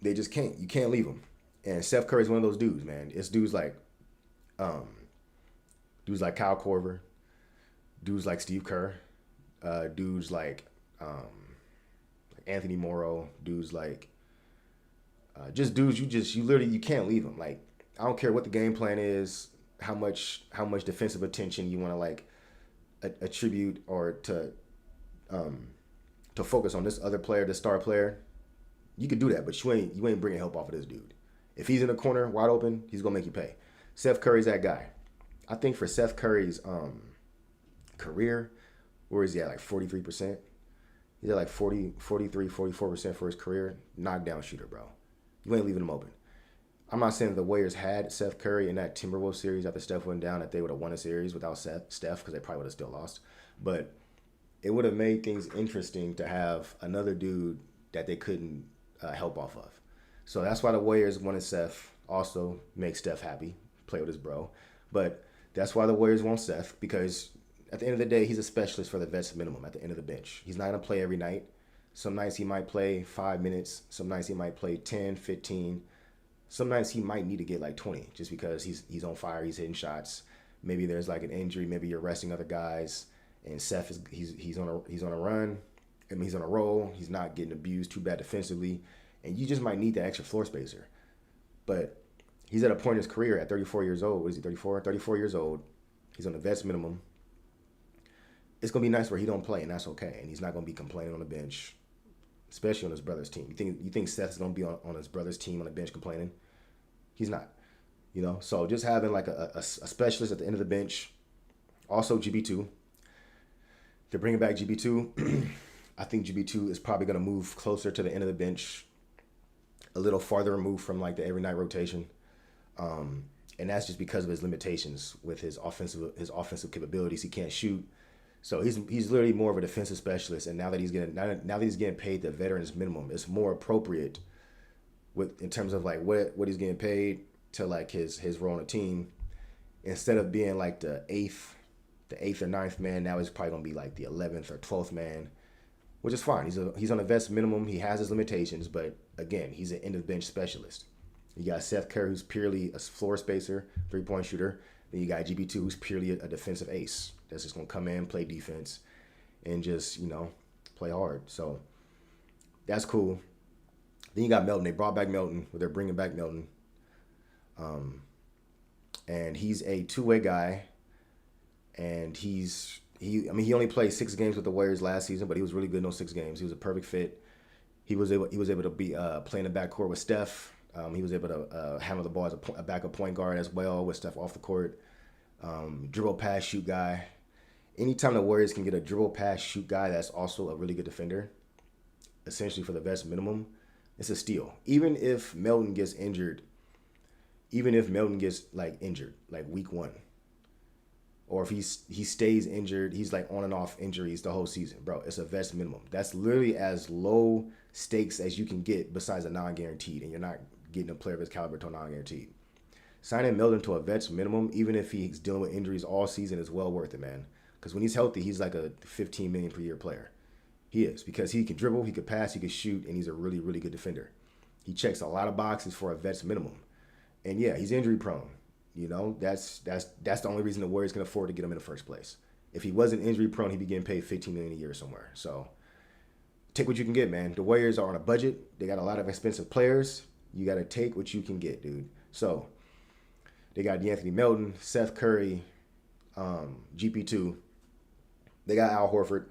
They just can't. You can't leave him. And Steph Curry is one of those dudes, man. It's dudes like Kyle Korver, dudes like Steve Kerr, dudes like Anthony Morrow, dudes like just dudes you literally you can't leave them. Like, I don't care what the game plan is, how much defensive attention you want to like attribute or to focus on this other player, the star player. You could do that, but you ain't bringing help off of this dude. If he's in the corner wide open, he's gonna make you pay. Seth Curry's that guy. I think for Seth Curry's career, where is he at, like 43%? He's at like 43, 44% for his career. Knockdown shooter, bro. You ain't leaving him open. I'm not saying that the Warriors had Seth Curry in that Timberwolves series after Steph went down, that they would have won a series without Steph, because they probably would have still lost. But it would have made things interesting to have another dude that they couldn't help off of. So that's why the Warriors wanted Seth. Also, make Steph happy, play with his bro. But that's why the Warriors want Seth, because at the end of the day, he's a specialist for the vets minimum at the end of the bench. He's not going to play every night. Some nights he might play 5 minutes. Some nights he might play 10, 15. Some nights he might need to get like 20 just because he's on fire, he's hitting shots. Maybe there's like an injury, maybe you're resting other guys, and Seth he's on a run. I mean, he's on a roll. He's not getting abused too bad defensively, and you just might need that extra floor spacer. But he's at a point in his career at 34 years old. What is he, 34? 34 years old. He's on the vets minimum. It's going to be nice where he don't play, and that's okay. And he's not going to be complaining on the bench, especially on his brother's team. You think Seth's going to be on his brother's team on the bench complaining? He's not. So just having like a specialist at the end of the bench. Also, GB2. They're bringing back GB2. I think GB2 is probably going to move closer to the end of the bench, a little farther removed from like the every night rotation. And that's just because of his limitations with his offensive capabilities. He can't shoot. So he's literally more of a defensive specialist. And now that he's getting paid the veterans minimum, it's more appropriate in terms of like what he's getting paid to like his role on the team. Instead of being like the eighth or ninth man, now he's probably gonna be like the 11th or 12th man, which is fine. He's on a vets minimum. He has his limitations, but again, he's an end of bench specialist. You got Seth Kerr, who's purely a floor spacer, 3-point shooter. Then you got GB2, who's purely a defensive ace. That's just going to come in, play defense, and just, play hard. So that's cool. Then you got Melton. They brought back Melton, or they're bringing back Melton. And he's a two-way guy. And he only played 6 games with the Warriors last season, but he was really good in those 6 games. He was a perfect fit. He was able to be playing the backcourt with Steph. He was able to handle the ball as a backup point guard as well with Steph off the court. Dribble, pass, shoot guy. Anytime the Warriors can get a dribble, pass, shoot guy that's also a really good defender, essentially for the vets minimum, it's a steal. Even if Melton gets injured, like week 1, or if he stays injured, he's like on and off injuries the whole season, bro, it's a vets minimum. That's literally as low stakes as you can get besides a non-guaranteed, and you're not getting a player of his caliber to a non-guaranteed. Signing Melton to a vets minimum, even if he's dealing with injuries all season, is well worth it, man. Because when he's healthy, he's like a $15 million per year player. He is, because he can dribble, he can pass, he can shoot, and he's a really, really good defender. He checks a lot of boxes for a vets minimum. And yeah, he's injury prone. You know, that's the only reason the Warriors can afford to get him in the first place. If he wasn't injury prone, he'd be getting paid $15 million a year somewhere. So take what you can get, man. The Warriors are on a budget. They got a lot of expensive players. You got to take what you can get, dude. So they got DeAnthony Melton, Seth Curry, GP2. They got Al Horford.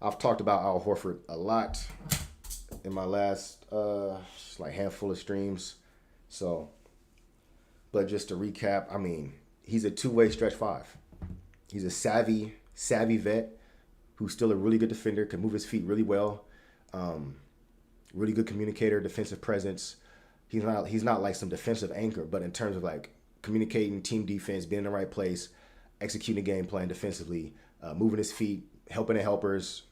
I've talked about Al Horford a lot in my last handful of streams. So, but just to recap, I mean, he's a two-way stretch five. He's a savvy vet who's still a really good defender, can move his feet really well. Really good communicator, defensive presence. He's not like some defensive anchor, but in terms of like communicating, team defense, being in the right place, executing the game plan defensively, moving his feet, helping the helpers,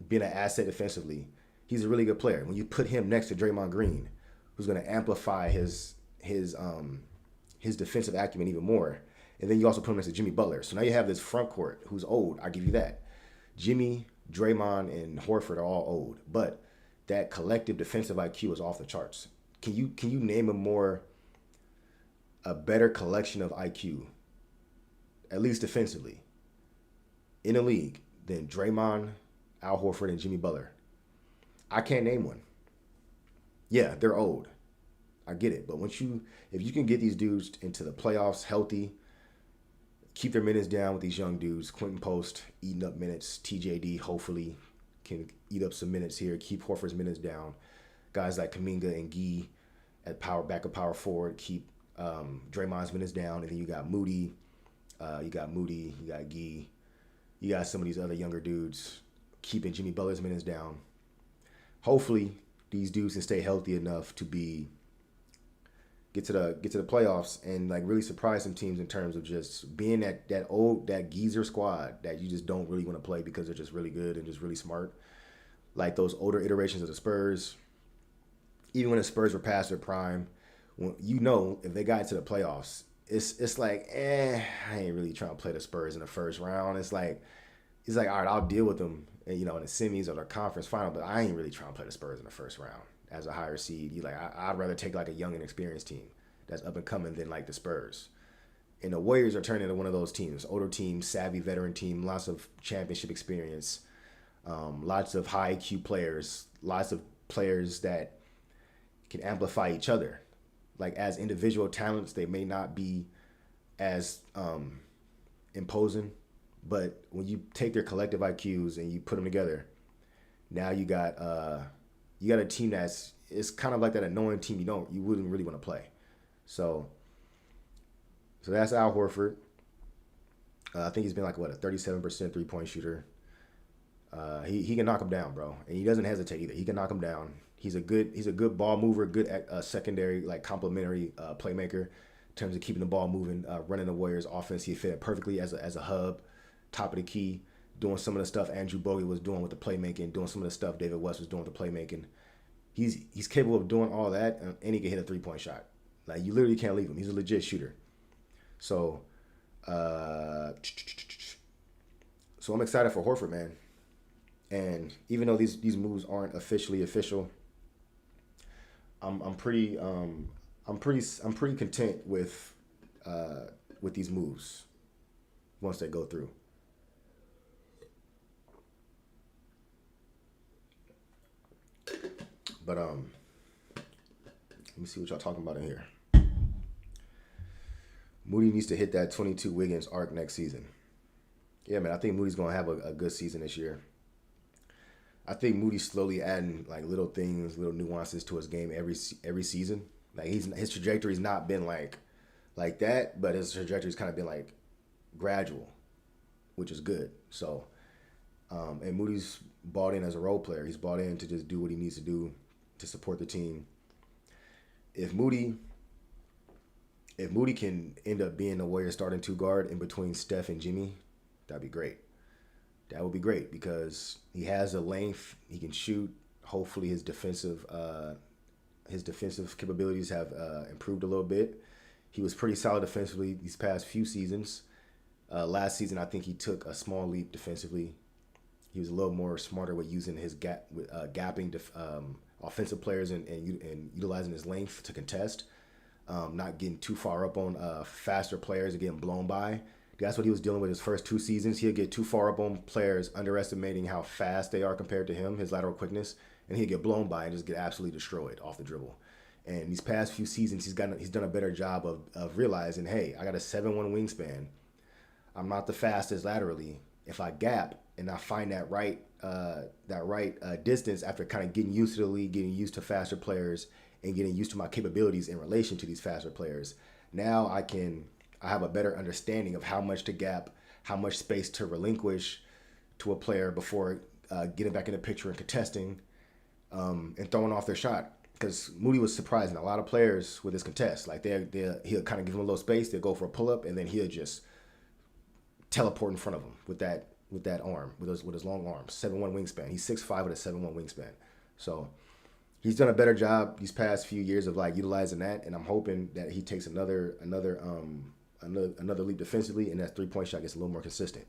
being an asset defensively. He's a really good player. When you put him next to Draymond Green, who's going to amplify his defensive acumen even more, and then you also put him next to Jimmy Butler. So now you have this front court who's old. I'll give you that. Jimmy, Draymond, and Horford are all old, but that collective defensive IQ is off the charts. Can you name a better collection of IQ, at least defensively, in the league than Draymond, Al Horford, and Jimmy Butler? I can't name one. Yeah, they're old. I get it. But if you can get these dudes into the playoffs healthy, keep their minutes down with these young dudes, Quentin Post eating up minutes, TJD hopefully can eat up some minutes here, keep Horford's minutes down. Guys like Kuminga and Gee at backup power forward, keep Draymond's minutes down. And then you got Moody, you got Gee, you got some of these other younger dudes keeping Jimmy Butler's minutes down. Hopefully, these dudes can stay healthy enough to get to the playoffs and like really surprise some teams in terms of just being that geezer squad that you just don't really want to play because they're just really good and just really smart. Like those older iterations of the Spurs. Even when the Spurs were past their prime, if they got into the playoffs, it's like, I ain't really trying to play the Spurs in the first round. It's like, all right, I'll deal with them, in the semis or the conference final, but I ain't really trying to play the Spurs in the first round as a higher seed. I'd rather take like a young and experienced team that's up and coming than like the Spurs. And the Warriors are turning into one of those teams, older team, savvy veteran team, lots of championship experience, lots of high IQ players, lots of players that can amplify each other. Like as individual talents, they may not be as imposing, but when you take their collective IQs and you put them together, now you got a team it's kind of like that annoying team you wouldn't really want to play. So that's Al Horford. I think he's been like a 37% 3-point shooter. He can knock him down, bro, and he doesn't hesitate either. He can knock him down. He's a good ball mover, good secondary like complementary playmaker in terms of keeping the ball moving, running the Warriors offense. He fit perfectly as a hub, top of the key, doing some of the stuff Andrew Bogut was doing with the playmaking, doing some of the stuff David West was doing with the playmaking. He's capable of doing all that, and he can hit a 3-point shot. Like you literally can't leave him. He's a legit shooter. So I'm excited for Horford, man. And even though these moves aren't officially official, I'm pretty content with these moves once they go through. But let me see what y'all talking about in here. Moody needs to hit that 22 Wiggins arc next season. Yeah, man, I think Moody's gonna have a good season this year. I think Moody's slowly adding like little things, little nuances to his game every season. Like his trajectory's not been like that, but his trajectory's kind of been like gradual, which is good. So, and Moody's bought in as a role player. He's bought in to just do what he needs to do to support the team. If Moody can end up being the Warriors starting two guard in between Steph and Jimmy, that'd be great. That would be great because he has a length. He can shoot. Hopefully his defensive capabilities have improved a little bit. He was pretty solid defensively these past few seasons. Last season, I think he took a small leap defensively. He was a little more smarter with using his gapping offensive players and utilizing his length to contest. not getting too far up on faster players and getting blown by. That's what he was dealing with his first 2 seasons. He'd get too far up on players, underestimating how fast they are compared to him, his lateral quickness, and he'd get blown by and just get absolutely destroyed off the dribble. And these past few seasons, he's done a better job of realizing, hey, I got a 7'1" wingspan. I'm not the fastest laterally. If I gap and I find that right distance after kind of getting used to the league, getting used to faster players, and getting used to my capabilities in relation to these faster players, now I have a better understanding of how much to gap, how much space to relinquish to a player before getting back in the picture and contesting and throwing off their shot. Because Moody was surprising a lot of players with his contest. Like he'll kind of give them a little space, they'll go for a pull up, and then he'll just teleport in front of them with that arm, with his long arms. 7'1" wingspan. He's 6'5" with a 7'1" wingspan. So he's done a better job these past few years of like utilizing that, and I'm hoping that he takes another leap defensively, and that 3-point shot gets a little more consistent.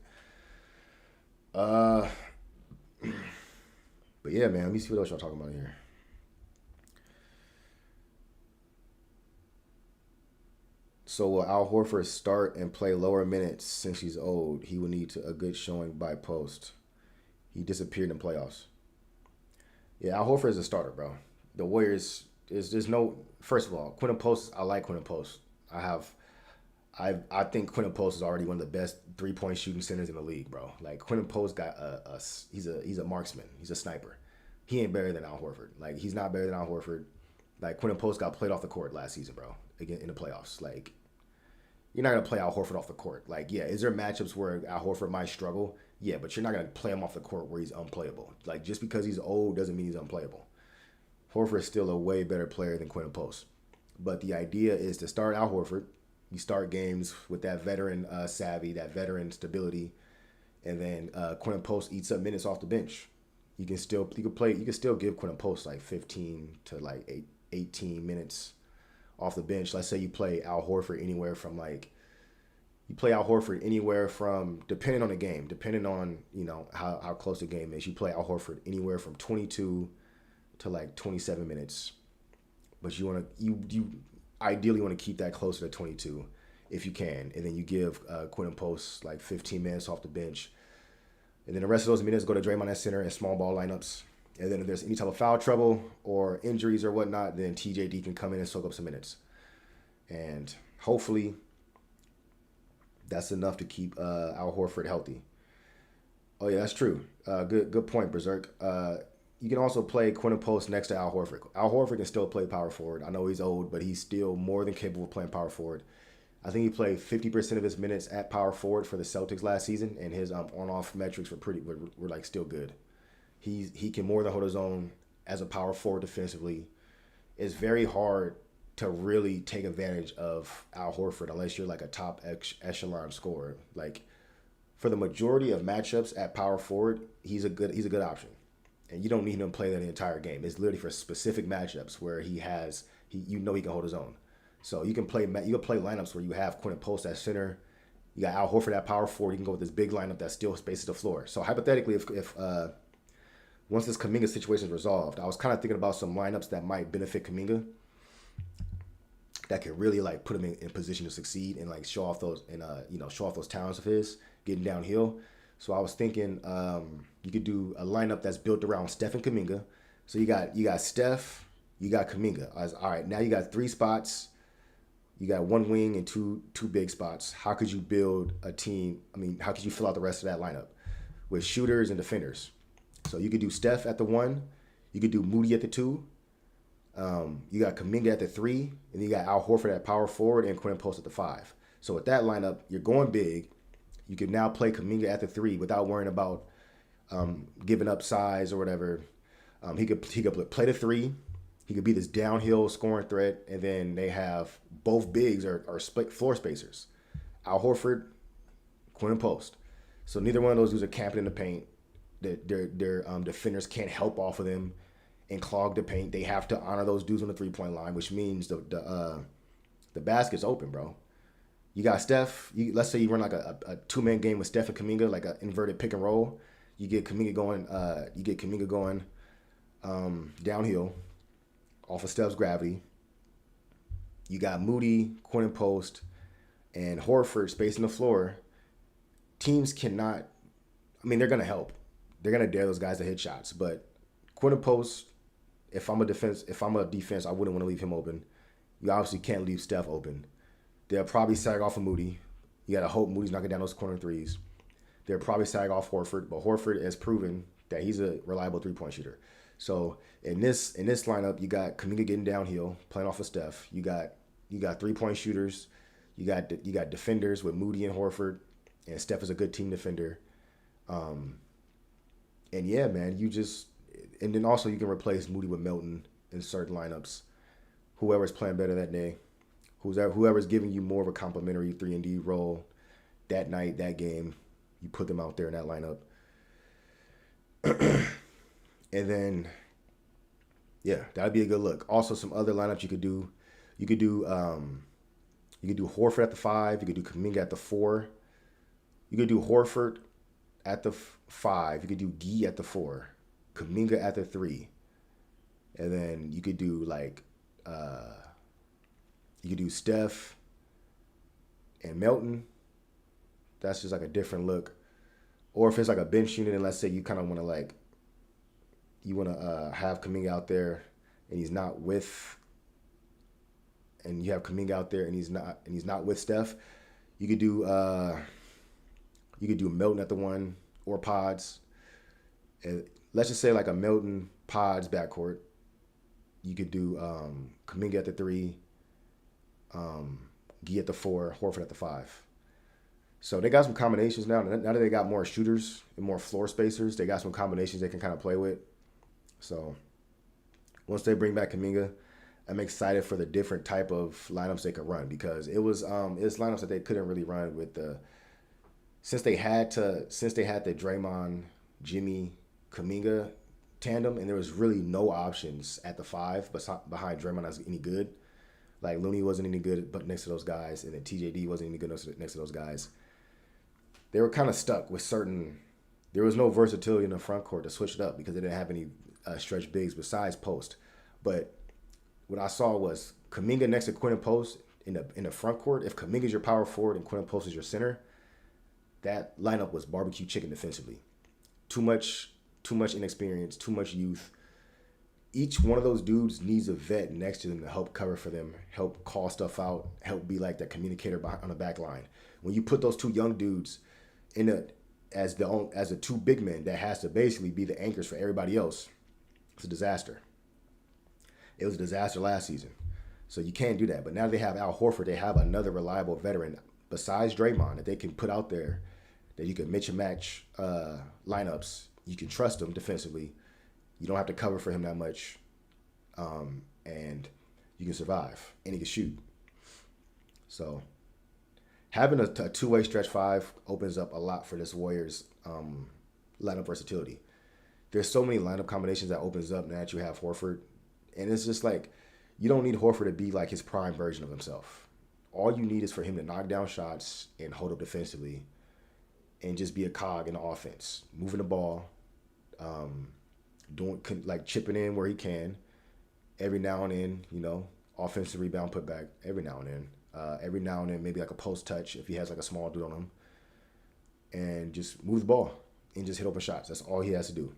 But yeah, man, let me see what else y'all talking about here. So will Al Horford start and play lower minutes since he's old? He will need a good showing by post. He disappeared in playoffs. Yeah, Al Horford is a starter, bro. The Warriors, there's no, first of all, Quinton Post, I like Quinton Post. I think Quinton Post is already one of the best 3-point shooting centers in the league, bro. Like Quinton Post got he's a marksman. He's a sniper. He ain't better than Al Horford. Like he's not better than Al Horford. Like Quinton Post got played off the court last season, bro. Again in the playoffs. Like you're not gonna play Al Horford off the court. Like yeah, is there matchups where Al Horford might struggle? Yeah, but you're not gonna play him off the court where he's unplayable. Like just because he's old doesn't mean he's unplayable. Horford is still a way better player than Quinton Post. But the idea is to start Al Horford. You start games with that veteran savvy, that veteran stability, and then Quinton Post eats up minutes off the bench. You can still give Quinton Post like 15 to like 18 minutes off the bench. Let's say you play Al Horford anywhere from depending on the game, depending on how close the game is. You play Al Horford anywhere from 22 to like 27 minutes, but you ideally want to keep that closer to 22 if you can, and then you give Quinton Post like 15 minutes off the bench, and then the rest of those minutes go to Draymond at center and small ball lineups. And then if there's any type of foul trouble or injuries or whatnot, then TJD can come in and soak up some minutes. And hopefully that's enough to keep Al Horford healthy. Oh, yeah, that's true. Good point, Berserk. You can also play Quinton Post next to Al Horford. Al Horford can still play power forward. I know he's old, but he's still more than capable of playing power forward. I think he played 50% of his minutes at power forward for the Celtics last season, and his on-off metrics were like still good. He can more than hold his own as a power forward defensively. It's very hard to really take advantage of Al Horford unless you're like a top echelon scorer. Like for the majority of matchups at power forward, he's a good option, and you don't need him to play that the entire game. It's literally for specific matchups where he can hold his own. So you can play lineups where you have Quinton Post at center, you got Al Horford at power forward. You can go with this big lineup that still spaces the floor. So hypothetically, if once this Kuminga situation is resolved, I was kind of thinking about some lineups that might benefit Kuminga, that could really like put him in position to succeed and like show off those talents of his getting downhill. So I was thinking you could do a lineup that's built around Steph and Kuminga. So you got Steph, you got Kuminga. All right, now you got 3 spots. You got 1 wing and two big spots. How could you build a team? I mean, how could you fill out the rest of that lineup with shooters and defenders? So you could do Steph at the 1. You could do Moody at the 2. You got Kuminga at the 3. And then you got Al Horford at power forward and Quinton Post at the 5. So with that lineup, you're going big. You can now play Kuminga at the 3 without worrying about giving up size or whatever. He could play the 3. He could be this downhill scoring threat, and then they have both bigs are split floor spacers. Al Horford, Quinton Post. So neither one of those dudes are camping in the paint. Their defenders can't help off of them and clog the paint. They have to honor those dudes on the 3-point line, which means the basket's open, bro. You got Steph. Let's say you run like a 2-man game with Steph and Kuminga, like an inverted pick and roll. You get Kuminga going downhill off of Steph's gravity. You got Moody, Quinn Post, and Horford spacing the floor. Teams cannot. I mean, they're gonna help. They're gonna dare those guys to hit shots. But Quinn Post, if I'm a defense, I wouldn't want to leave him open. You obviously can't leave Steph open. They'll probably sag off of Moody. You gotta hope Moody's knocking down those corner threes. They'll probably sag off Horford, but Horford has proven that he's a reliable 3-point shooter. So in this lineup, you got Kuminga getting downhill, playing off of Steph. You got 3-point shooters. You got defenders with Moody and Horford, and Steph is a good team defender. And yeah, man, and then also you can replace Moody with Melton in certain lineups. Whoever's playing better that day, whoever's giving you more of a complimentary 3-and-D role that night, that game, you put them out there in that lineup. And then, yeah, that'd be a good look. Also, some other lineups you could do. You could do Horford at the 5. You could do Kuminga at the 4. You could do Horford at the 5. You could do Gee at the 4. Kuminga at the 3. And then you could do Steph and Melton. That's just like a different look. Or if it's like a bench unit, and let's say you kind of want to have Kuminga out there, and he's not with, and you have Kuminga out there, and he's not with Steph. You could do Melton at the 1 or Pods. And let's just say like a Melton Pods backcourt. You could do Kuminga at the 3, Gee at the 4, Horford at the 5. So they got some combinations now. Now that they got more shooters and more floor spacers, they got some combinations they can kind of play with. So once they bring back Kuminga, I'm excited for the different type of lineups they could run, because it's lineups that they couldn't really run with since they had the Draymond, Jimmy, Kuminga tandem, and there was really no options at the 5 behind Draymond that's any good. Like Looney wasn't any good but next to those guys, and then TJD wasn't any good next to those guys. They were kind of stuck with there was no versatility in the front court to switch it up because they didn't have any stretch bigs besides Post. But what I saw was Kuminga next to Quinn Post in the front court. If Kuminga's your power forward and Quinn Post is your center, that lineup was barbecue chicken defensively. Too much inexperience, too much youth. Each one of those dudes needs a vet next to them to help cover for them, help call stuff out, help be like that communicator on the back line. When you put those 2 young dudes as the 2 big men that has to basically be the anchors for everybody else, it's a disaster. It was a disaster last season. So you can't do that. But now they have Al Horford. They have another reliable veteran besides Draymond that they can put out there, that you can mix and match lineups. You can trust him defensively. You don't have to cover for him that much. And you can survive. And he can shoot. So having a 2-way stretch 5 opens up a lot for this Warriors lineup versatility. There's so many lineup combinations that opens up now that you have Horford. And it's just like, you don't need Horford to be like his prime version of himself. All you need is for him to knock down shots and hold up defensively and just be a cog in the offense. Moving the ball, chipping in where he can. Every now and then, offensive rebound putback every now and then. Every now and then, maybe like a post touch if he has like a small dude on him. And just move the ball and just hit open shots. That's all he has to do.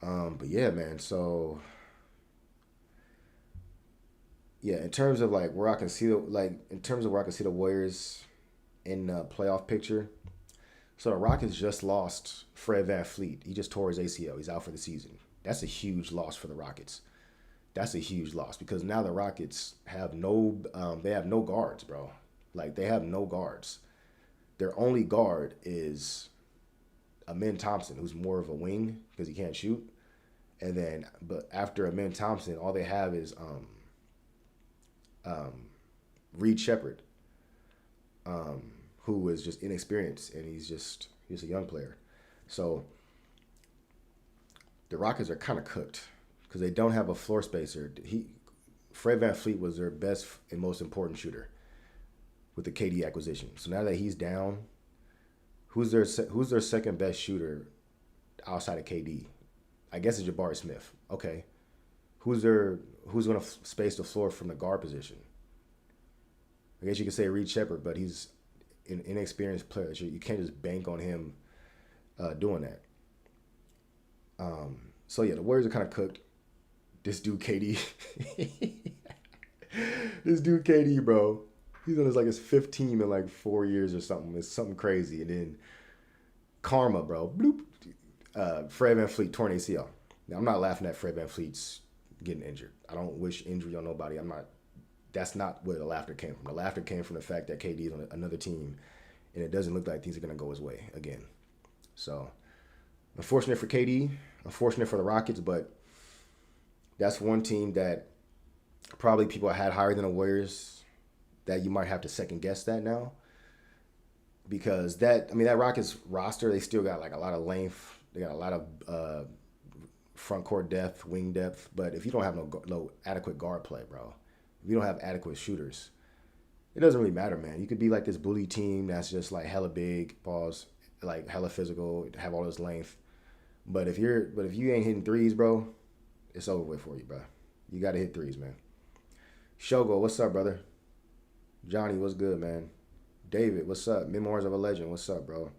But yeah, man. So yeah, in terms of where I can see the Warriors in the playoff picture. So the Rockets just lost Fred VanVleet. He just tore his ACL. He's out for the season. That's a huge loss for the Rockets. That's a huge loss because now the Rockets have no guards, bro. They have no guards. Their only guard is Amen Thompson, who's more of a wing because he can't shoot. And then, but after Amen Thompson, all they have is Reed Shepherd, who is just inexperienced, and he's a young player. So the Rockets are kind of cooked because they don't have a floor spacer. Fred VanVleet was their best and most important shooter with the KD acquisition. So now that he's down, who's their second best shooter outside of KD? I guess it's Jabari Smith. Okay. who's their who's going to space the floor from the guard position? I guess you could say Reed Shepard, but he's an inexperienced player. So you can't just bank on him doing that. So yeah, the Warriors are kind of cooked. This dude KD, this dude KD, bro, he's on his fifth team in like 4 years or something. It's something crazy. And then karma, bro. Bloop. Fred VanVleet torn ACL. Now I'm not laughing at Fred VanVleet's getting injured. I don't wish injury on nobody. I'm not. That's not where the laughter came from. The laughter came from the fact that KD is on another team, and it doesn't look like things are gonna go his way again. So, unfortunate for KD, unfortunate for the Rockets, but that's one team that probably people had higher than the Warriors that you might have to second guess that now. Because that Rockets roster, they still got like a lot of length. They got a lot of front court depth, wing depth. But if you don't have no adequate guard play, bro, if you don't have adequate shooters, it doesn't really matter, man. You could be like this bully team that's just like hella big, pause, like hella physical, have all this length. But if you ain't hitting threes, bro, it's over with for you, bro. You got to hit threes, man. Shogo, what's up, brother? Johnny, what's good, man? David, what's up? Memoirs of a Legend, what's up, bro?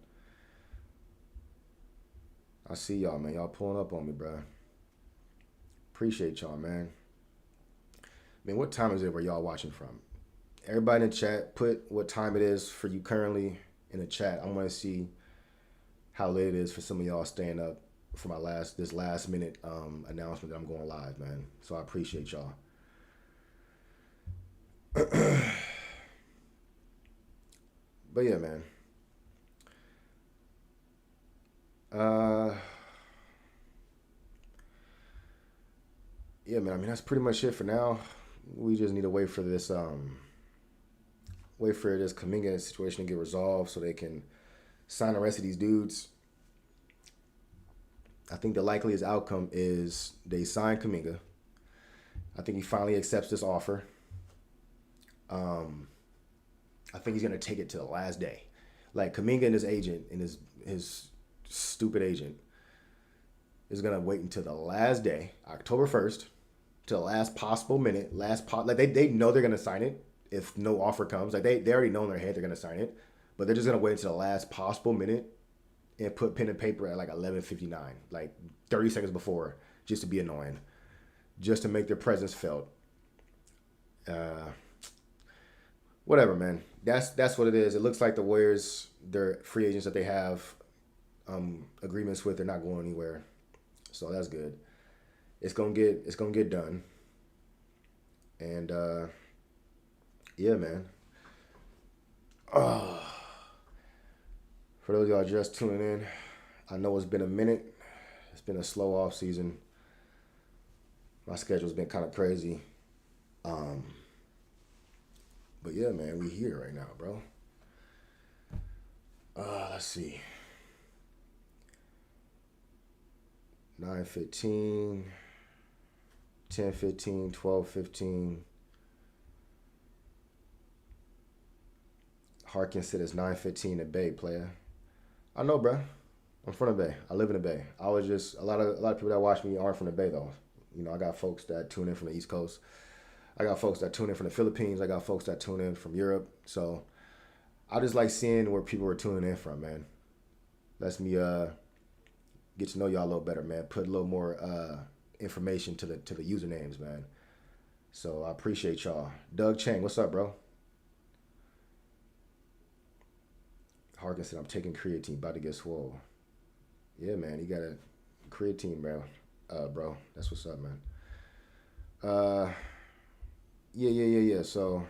I see y'all, man. Y'all pulling up on me, bro. Appreciate y'all, man. What time is it where y'all watching from? Everybody in the chat, put what time it is for you currently in the chat. I want to see how late it is for some of y'all staying up for this last minute announcement that I'm going live, man. So I appreciate y'all. But yeah, man. Yeah, man. That's pretty much it for now. We just need to wait for this Kuminga situation to get resolved so they can sign the rest of these dudes. I think the likeliest outcome is they sign Kuminga. I think he finally accepts this offer. I think he's gonna take it to the last day. Like Kuminga and his agent and his stupid agent is gonna wait until the last day, October 1st, to the last possible minute, like they know they're gonna sign it if no offer comes. Like they already know in their head they're gonna sign it, but they're just gonna wait until the last possible minute and put pen and paper at like 11:59, like 30 seconds before, just to be annoying, just to make their presence felt. Whatever, man. That's what it is. It looks like the Warriors, their free agents that they have agreements with, they're not going anywhere. So that's good. It's gonna get done. And yeah, man. For those of y'all just tuning in, I know it's been a minute. It's been a slow off season. My schedule's been kind of crazy. But yeah, man, we here right now, bro. Let's see. 9:15, 10:15, 12:15. Harkins said it's 9:15 at Bay, player. I know, bro. I'm from the Bay. I live in the Bay. I was just a lot of people that watch me aren't from the Bay though. I got folks that tune in from the East Coast. I got folks that tune in from the Philippines. I got folks that tune in from Europe. So I just like seeing where people are tuning in from, man. Lets me get to know y'all a little better, man. Put a little more information to the usernames, man. So I appreciate y'all. Doug Chang, what's up, bro? Harkin said, I'm taking creatine, about to get swole. Yeah, man, you got a creatine, bro. Bro, that's what's up, man. Yeah. So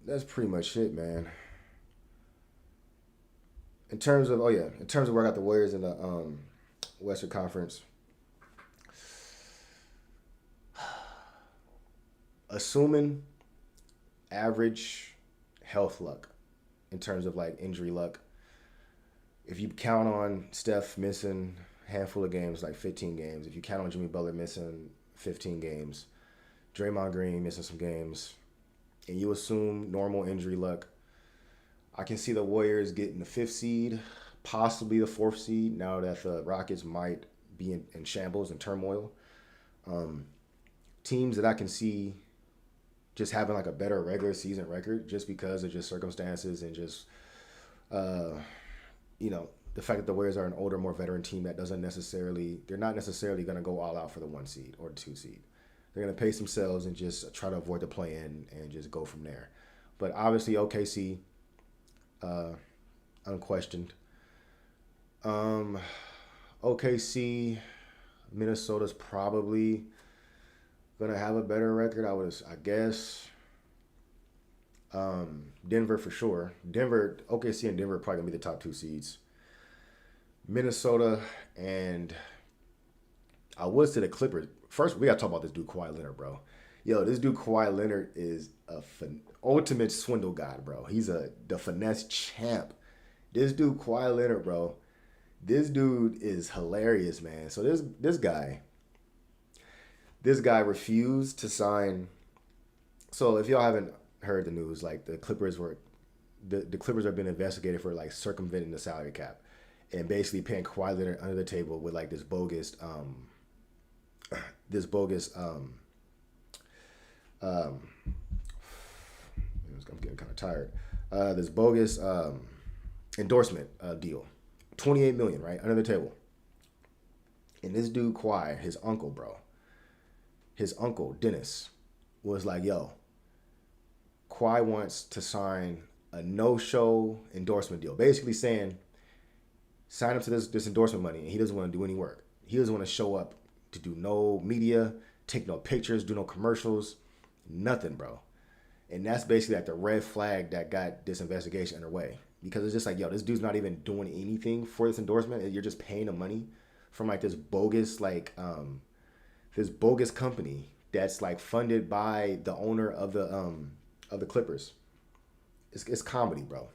that's pretty much it, man. In terms of where I got the Warriors in the Western Conference, assuming average health luck in terms of like injury luck, if you count on Steph missing a handful of games, like 15 games, if you count on Jimmy Butler missing 15 games, Draymond Green missing some games, and you assume normal injury luck, I can see the Warriors getting the 5th seed, possibly the 4th seed, now that the Rockets might be in shambles and turmoil. Teams that I can see just having like a better regular season record just because of just circumstances and just uh, the fact that the Warriors are an older, more veteran team that they're not necessarily going to go all out for the 1 seed or the 2 seed. They're going to pace themselves and just try to avoid the play-in and just go from there. But obviously OKC, unquestioned. OKC, Minnesota's probably gonna have a better record. I guess. Denver for sure. OKC and Denver are probably gonna be the top 2 seeds. Minnesota and I would say the Clippers. First, we gotta talk about this dude Kawhi Leonard, bro. Yo, this dude Kawhi Leonard is ultimate swindle god, bro. He's the finesse champ. This dude Kawhi Leonard, bro. This dude is hilarious, man. So this guy refused to sign. So if y'all haven't heard the news, like the Clippers have been investigated for like circumventing the salary cap and basically paying Kawhi Leonard under the table with like this bogus I'm getting kind of tired. This bogus endorsement deal, $28 million, right, under the table. And this dude Kawhi, his uncle Dennis, was like, "Yo, Kawhi wants to sign a no-show endorsement deal, basically saying, sign up to this endorsement money, and he doesn't want to do any work. He doesn't want to show up to do no media, take no pictures, do no commercials, nothing, bro." And that's basically like the red flag that got this investigation underway. Because it's just like, yo, this dude's not even doing anything for this endorsement. You're just paying him money from like this bogus company that's like funded by the owner of the Clippers. It's comedy, bro.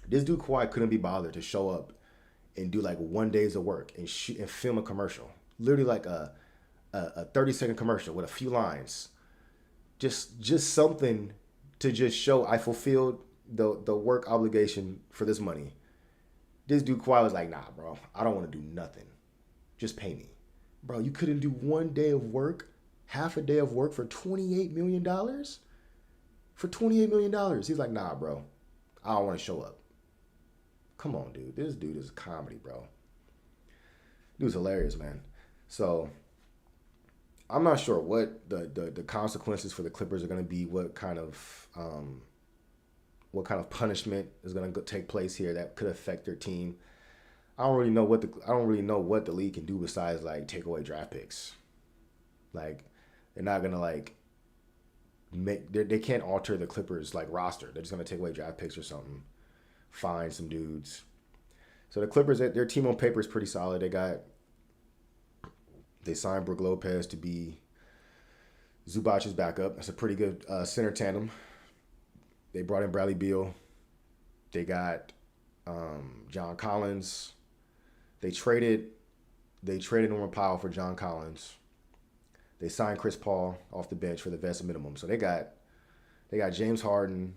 This dude Kawhi couldn't be bothered to show up and do like 1 day's of work and shoot and film a commercial. Literally like a 30-second commercial with a few lines. Just something to just show I fulfilled the work obligation for this money. This dude Kawhi was like, "Nah, bro, I don't want to do nothing. Just pay me." Bro, you couldn't do 1 day of work, half a day of work for $28 million? For $28 million. He's like, "Nah, bro, I don't want to show up." Come on, dude. This dude is comedy, bro. Dude's hilarious, man. So I'm not sure what the consequences for the Clippers are going to be. What kind of punishment is going to take place here that could affect their team. I don't really know what the league can do besides like take away draft picks. Like they're not going to like they can't alter the Clippers like roster. They're just going to take away draft picks or something. Find some dudes. So the Clippers, their team on paper is pretty solid. They signed Brook Lopez to be Zubac's backup. That's a pretty good center tandem. They brought in Bradley Beal. They got John Collins. They traded Norman Powell for John Collins. They signed Chris Paul off the bench for the vested minimum. So they got James Harden,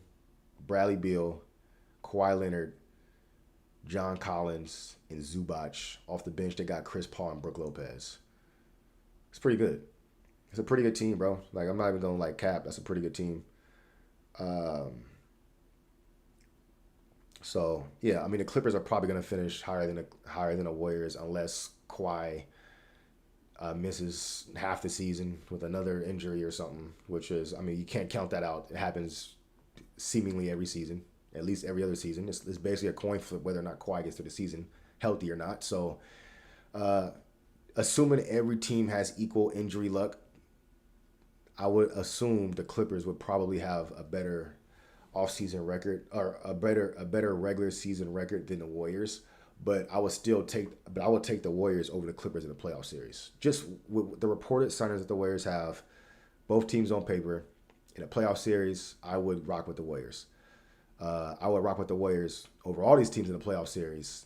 Bradley Beal, Kawhi Leonard, John Collins, and Zubac. Off the bench, they got Chris Paul and Brook Lopez. It's pretty good. It's a pretty good team, bro. Like, I'm not even going to like cap. That's a pretty good team. So yeah, I mean the Clippers are probably going to finish higher than the Warriors unless Kawhi misses half the season with another injury or something. Which is, I mean, you can't count that out. It happens seemingly every season, at least every other season. It's basically a coin flip whether or not Kawhi gets through the season healthy or not. So, assuming every team has equal injury luck, I would assume the Clippers would probably have a better off-season record or a better regular season record than the Warriors. But I would take the Warriors over the Clippers in the playoff series. Just with the reported signings that the Warriors have, both teams on paper, in a playoff series, I would rock with the Warriors. I would rock with the Warriors over all these teams in the playoff series.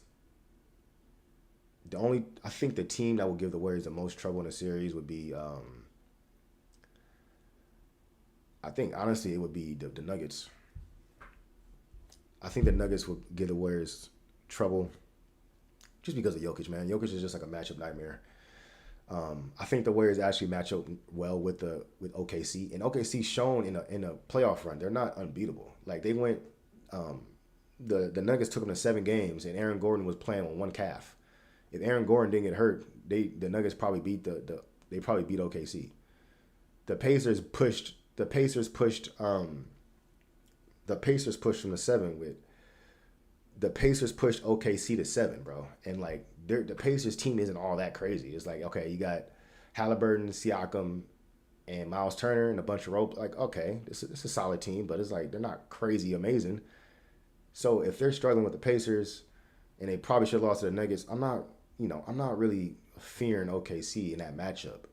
I think the team that will give the Warriors the most trouble in the series would be, I think honestly it would be the Nuggets. I think the Nuggets would give the Warriors trouble just because of Jokic, man. Jokic is just like a matchup nightmare. I think the Warriors actually match up well with OKC, and OKC shown in a playoff run. They're not unbeatable. Like they went, the Nuggets took them to 7 games, and Aaron Gordon was playing on one calf. If Aaron Gordon didn't get hurt, the Nuggets probably beat they probably beat OKC. The Pacers pushed from the 7 with the Pacers pushed OKC to 7, bro. And like the Pacers team isn't all that crazy. It's like, okay, you got Halliburton, Siakam, and Miles Turner and a bunch of rope. Like, okay, it's a solid team, but it's like they're not crazy amazing. So if they're struggling with the Pacers, and they probably should have lost to the Nuggets, I'm not really fearing OKC in that matchup.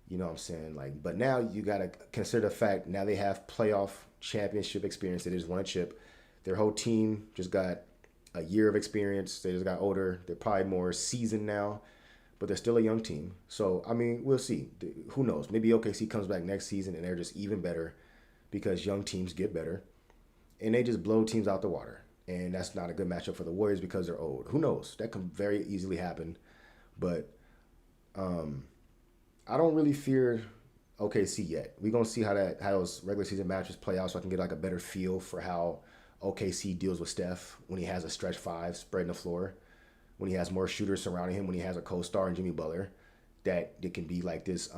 You know what I'm saying? Like, but now you gotta consider the fact now they have playoff championship experience. They just won a chip. Their whole team just got a year of experience. They just got older. They're probably more seasoned now, but they're still a young team. So I mean, we'll see. Who knows? Maybe OKC comes back next season and they're just even better because young teams get better, and they just blow teams out the water. And that's not a good matchup for the Warriors because they're old. Who knows? That can very easily happen. But I don't really fear OKC yet. We're going to see how those regular season matches play out so I can get like a better feel for how OKC deals with Steph when he has a stretch 5 spreading the floor, when he has more shooters surrounding him, when he has a co-star in Jimmy Butler, that it can be like this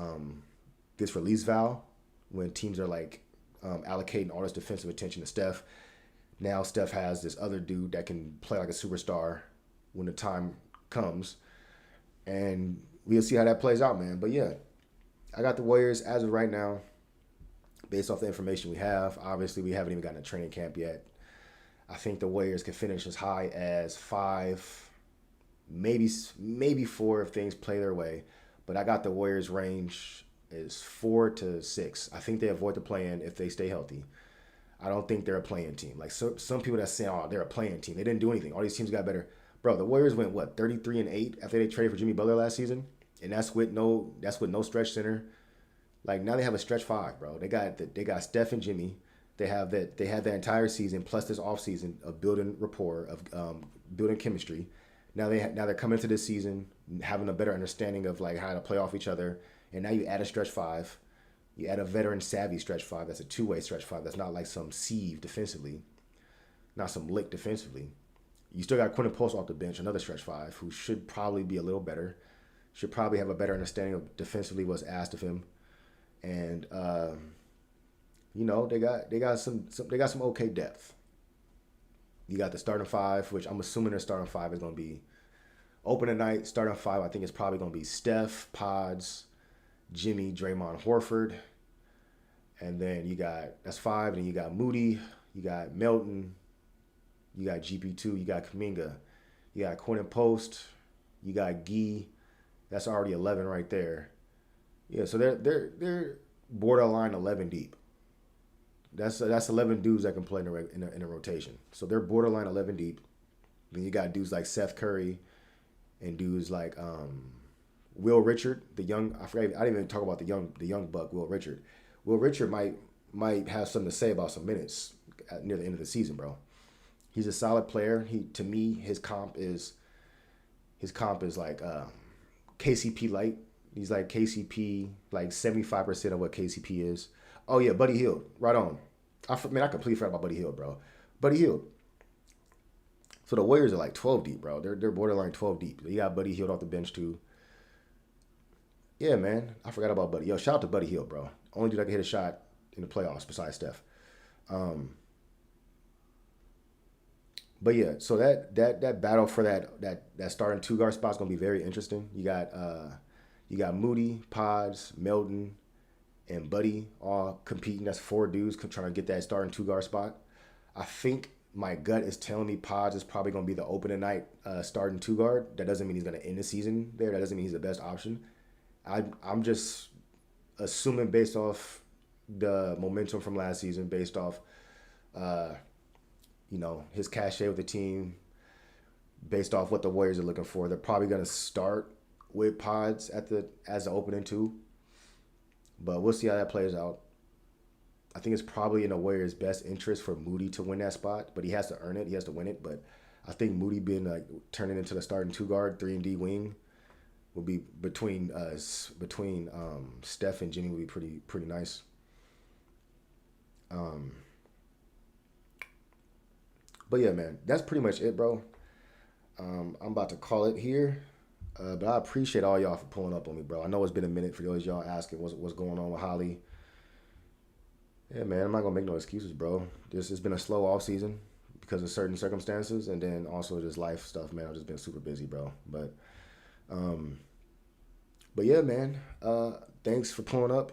release valve when teams are like allocating all this defensive attention to Steph. Now Steph has this other dude that can play like a superstar when the time comes. And we'll see how that plays out, man. But yeah, I got the Warriors as of right now, based off the information we have. Obviously, we haven't even gotten a training camp yet. I think the Warriors can finish as high as 5, maybe 4 if things play their way. But I got the Warriors range is 4 to 6. I think they avoid the play-in if they stay healthy. I don't think they're a play-in team. Like some people that say, oh, they're a play-in team. They didn't do anything. All these teams got better. Bro, the Warriors went 33-8 after they traded for Jimmy Butler last season, and that's with no stretch center. Like now they have a stretch 5, bro. They got Steph and Jimmy. They have the entire season plus this offseason of building rapport, of building chemistry. Now they're coming into this season having a better understanding of like how to play off each other. And now you add a stretch 5. You add a veteran savvy stretch 5. That's a 2-way stretch 5. That's not like some sieve defensively, not some lick defensively. You still got Quentin Post off the bench, another stretch 5, who should probably be a little better. Should probably have a better understanding of defensively what's asked of him. And they got some okay depth. You got the starting 5, which I'm assuming their starting 5 is going to be open tonight. Starting 5, I think it's probably going to be Steph, Pods, Jimmy, Draymond, Horford. And then that's 5. And then you got Moody, you got Melton, you got GP2, you got Kuminga, you got Quentin Post, you got Gee. That's already 11 right there. Yeah, so they're borderline 11 deep. That's 11 dudes that can play in a rotation. So they're borderline 11 deep. Then you got dudes like Seth Curry and dudes like Will Richard, the young. I didn't even talk about the young buck, Will Richard. Will Richard might have something to say about some minutes near the end of the season, bro. He's a solid player. To me, his comp is like KCP light. He's like KCP, like 75% of what KCP is. Oh yeah, Buddy Hield, right on. I completely forgot about Buddy Hield, bro. Buddy Hield. So the Warriors are like 12 deep, bro. They're borderline 12 deep. You got Buddy Hield off the bench too. Yeah, man. I forgot about Buddy. Yo, shout out to Buddy Hield, bro. Only dude that can hit a shot in the playoffs besides Steph. But yeah, so that battle for that starting 2-guard spot is gonna be very interesting. You got Moody, Pods, Melton, and Buddy all competing. That's 4 dudes trying to get that starting 2-guard spot. I think my gut is telling me Pods is probably gonna be the opening night starting 2-guard. That doesn't mean he's gonna end the season there. That doesn't mean he's the best option. I'm just assuming based off the momentum from last season, based off his cachet with the team, based off what the Warriors are looking for. They're probably going to start with Pods as the opening 2. But we'll see how that plays out. I think it's probably in the Warriors' best interest for Moody to win that spot, but he has to earn it. He has to win it. But I think Moody being like turning into the starting 2 guard, 3-and-D wing will be between Steph and Jimmy will be pretty nice. Um, but yeah, man, that's pretty much it, bro. I'm about to call it here. But I appreciate all y'all for pulling up on me, bro. I know it's been a minute for those y'all asking what's going on with Holly. Yeah, man, I'm not gonna make no excuses, bro. This has been a slow off season because of certain circumstances, and then also just life stuff, man. I've just been super busy, bro. Um, but yeah, man. Thanks for pulling up.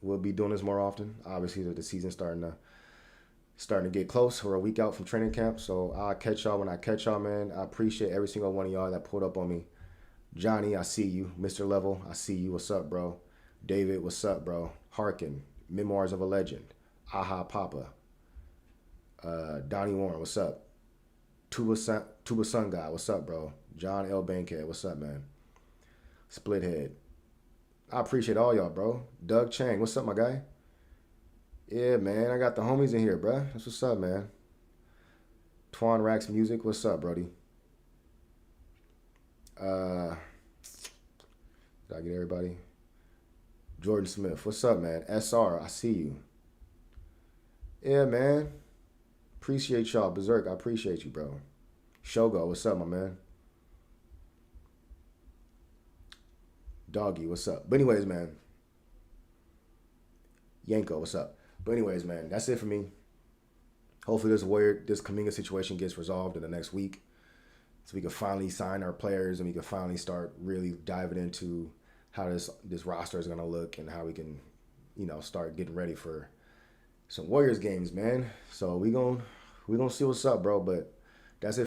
We'll be doing this more often. Obviously, the season's starting to get close. We're a week out from training camp, so I'll catch y'all when I catch y'all, man. I appreciate every single one of y'all that pulled up on me. Johnny, I see you. Mr. Level, I see you. What's up, bro? David, what's up, bro? Harkin, Memoirs of a Legend. Aha Papa. Donnie Warren, what's up? Tuba Sun Guy, what's up, bro? John L. Bankhead, what's up, man? Splithead. I appreciate all y'all, bro. Doug Chang, what's up, my guy? Yeah, man, I got the homies in here, bro. That's what's up, man. Twan Rax Music, what's up, Brody? Did I get everybody? Jordan Smith, what's up, man? SR, I see you. Yeah, man. Appreciate y'all. Berserk, I appreciate you, bro. Shogo, what's up, my man? Doggy, what's up? But anyways, man. Yanko, what's up? But anyways, man, that's it for me. Hopefully this Kuminga situation gets resolved in the next week, so we can finally sign our players and we can finally start really diving into how this roster is gonna look and how we can, start getting ready for some Warriors games, man. So we gonna see what's up, bro. But that's it.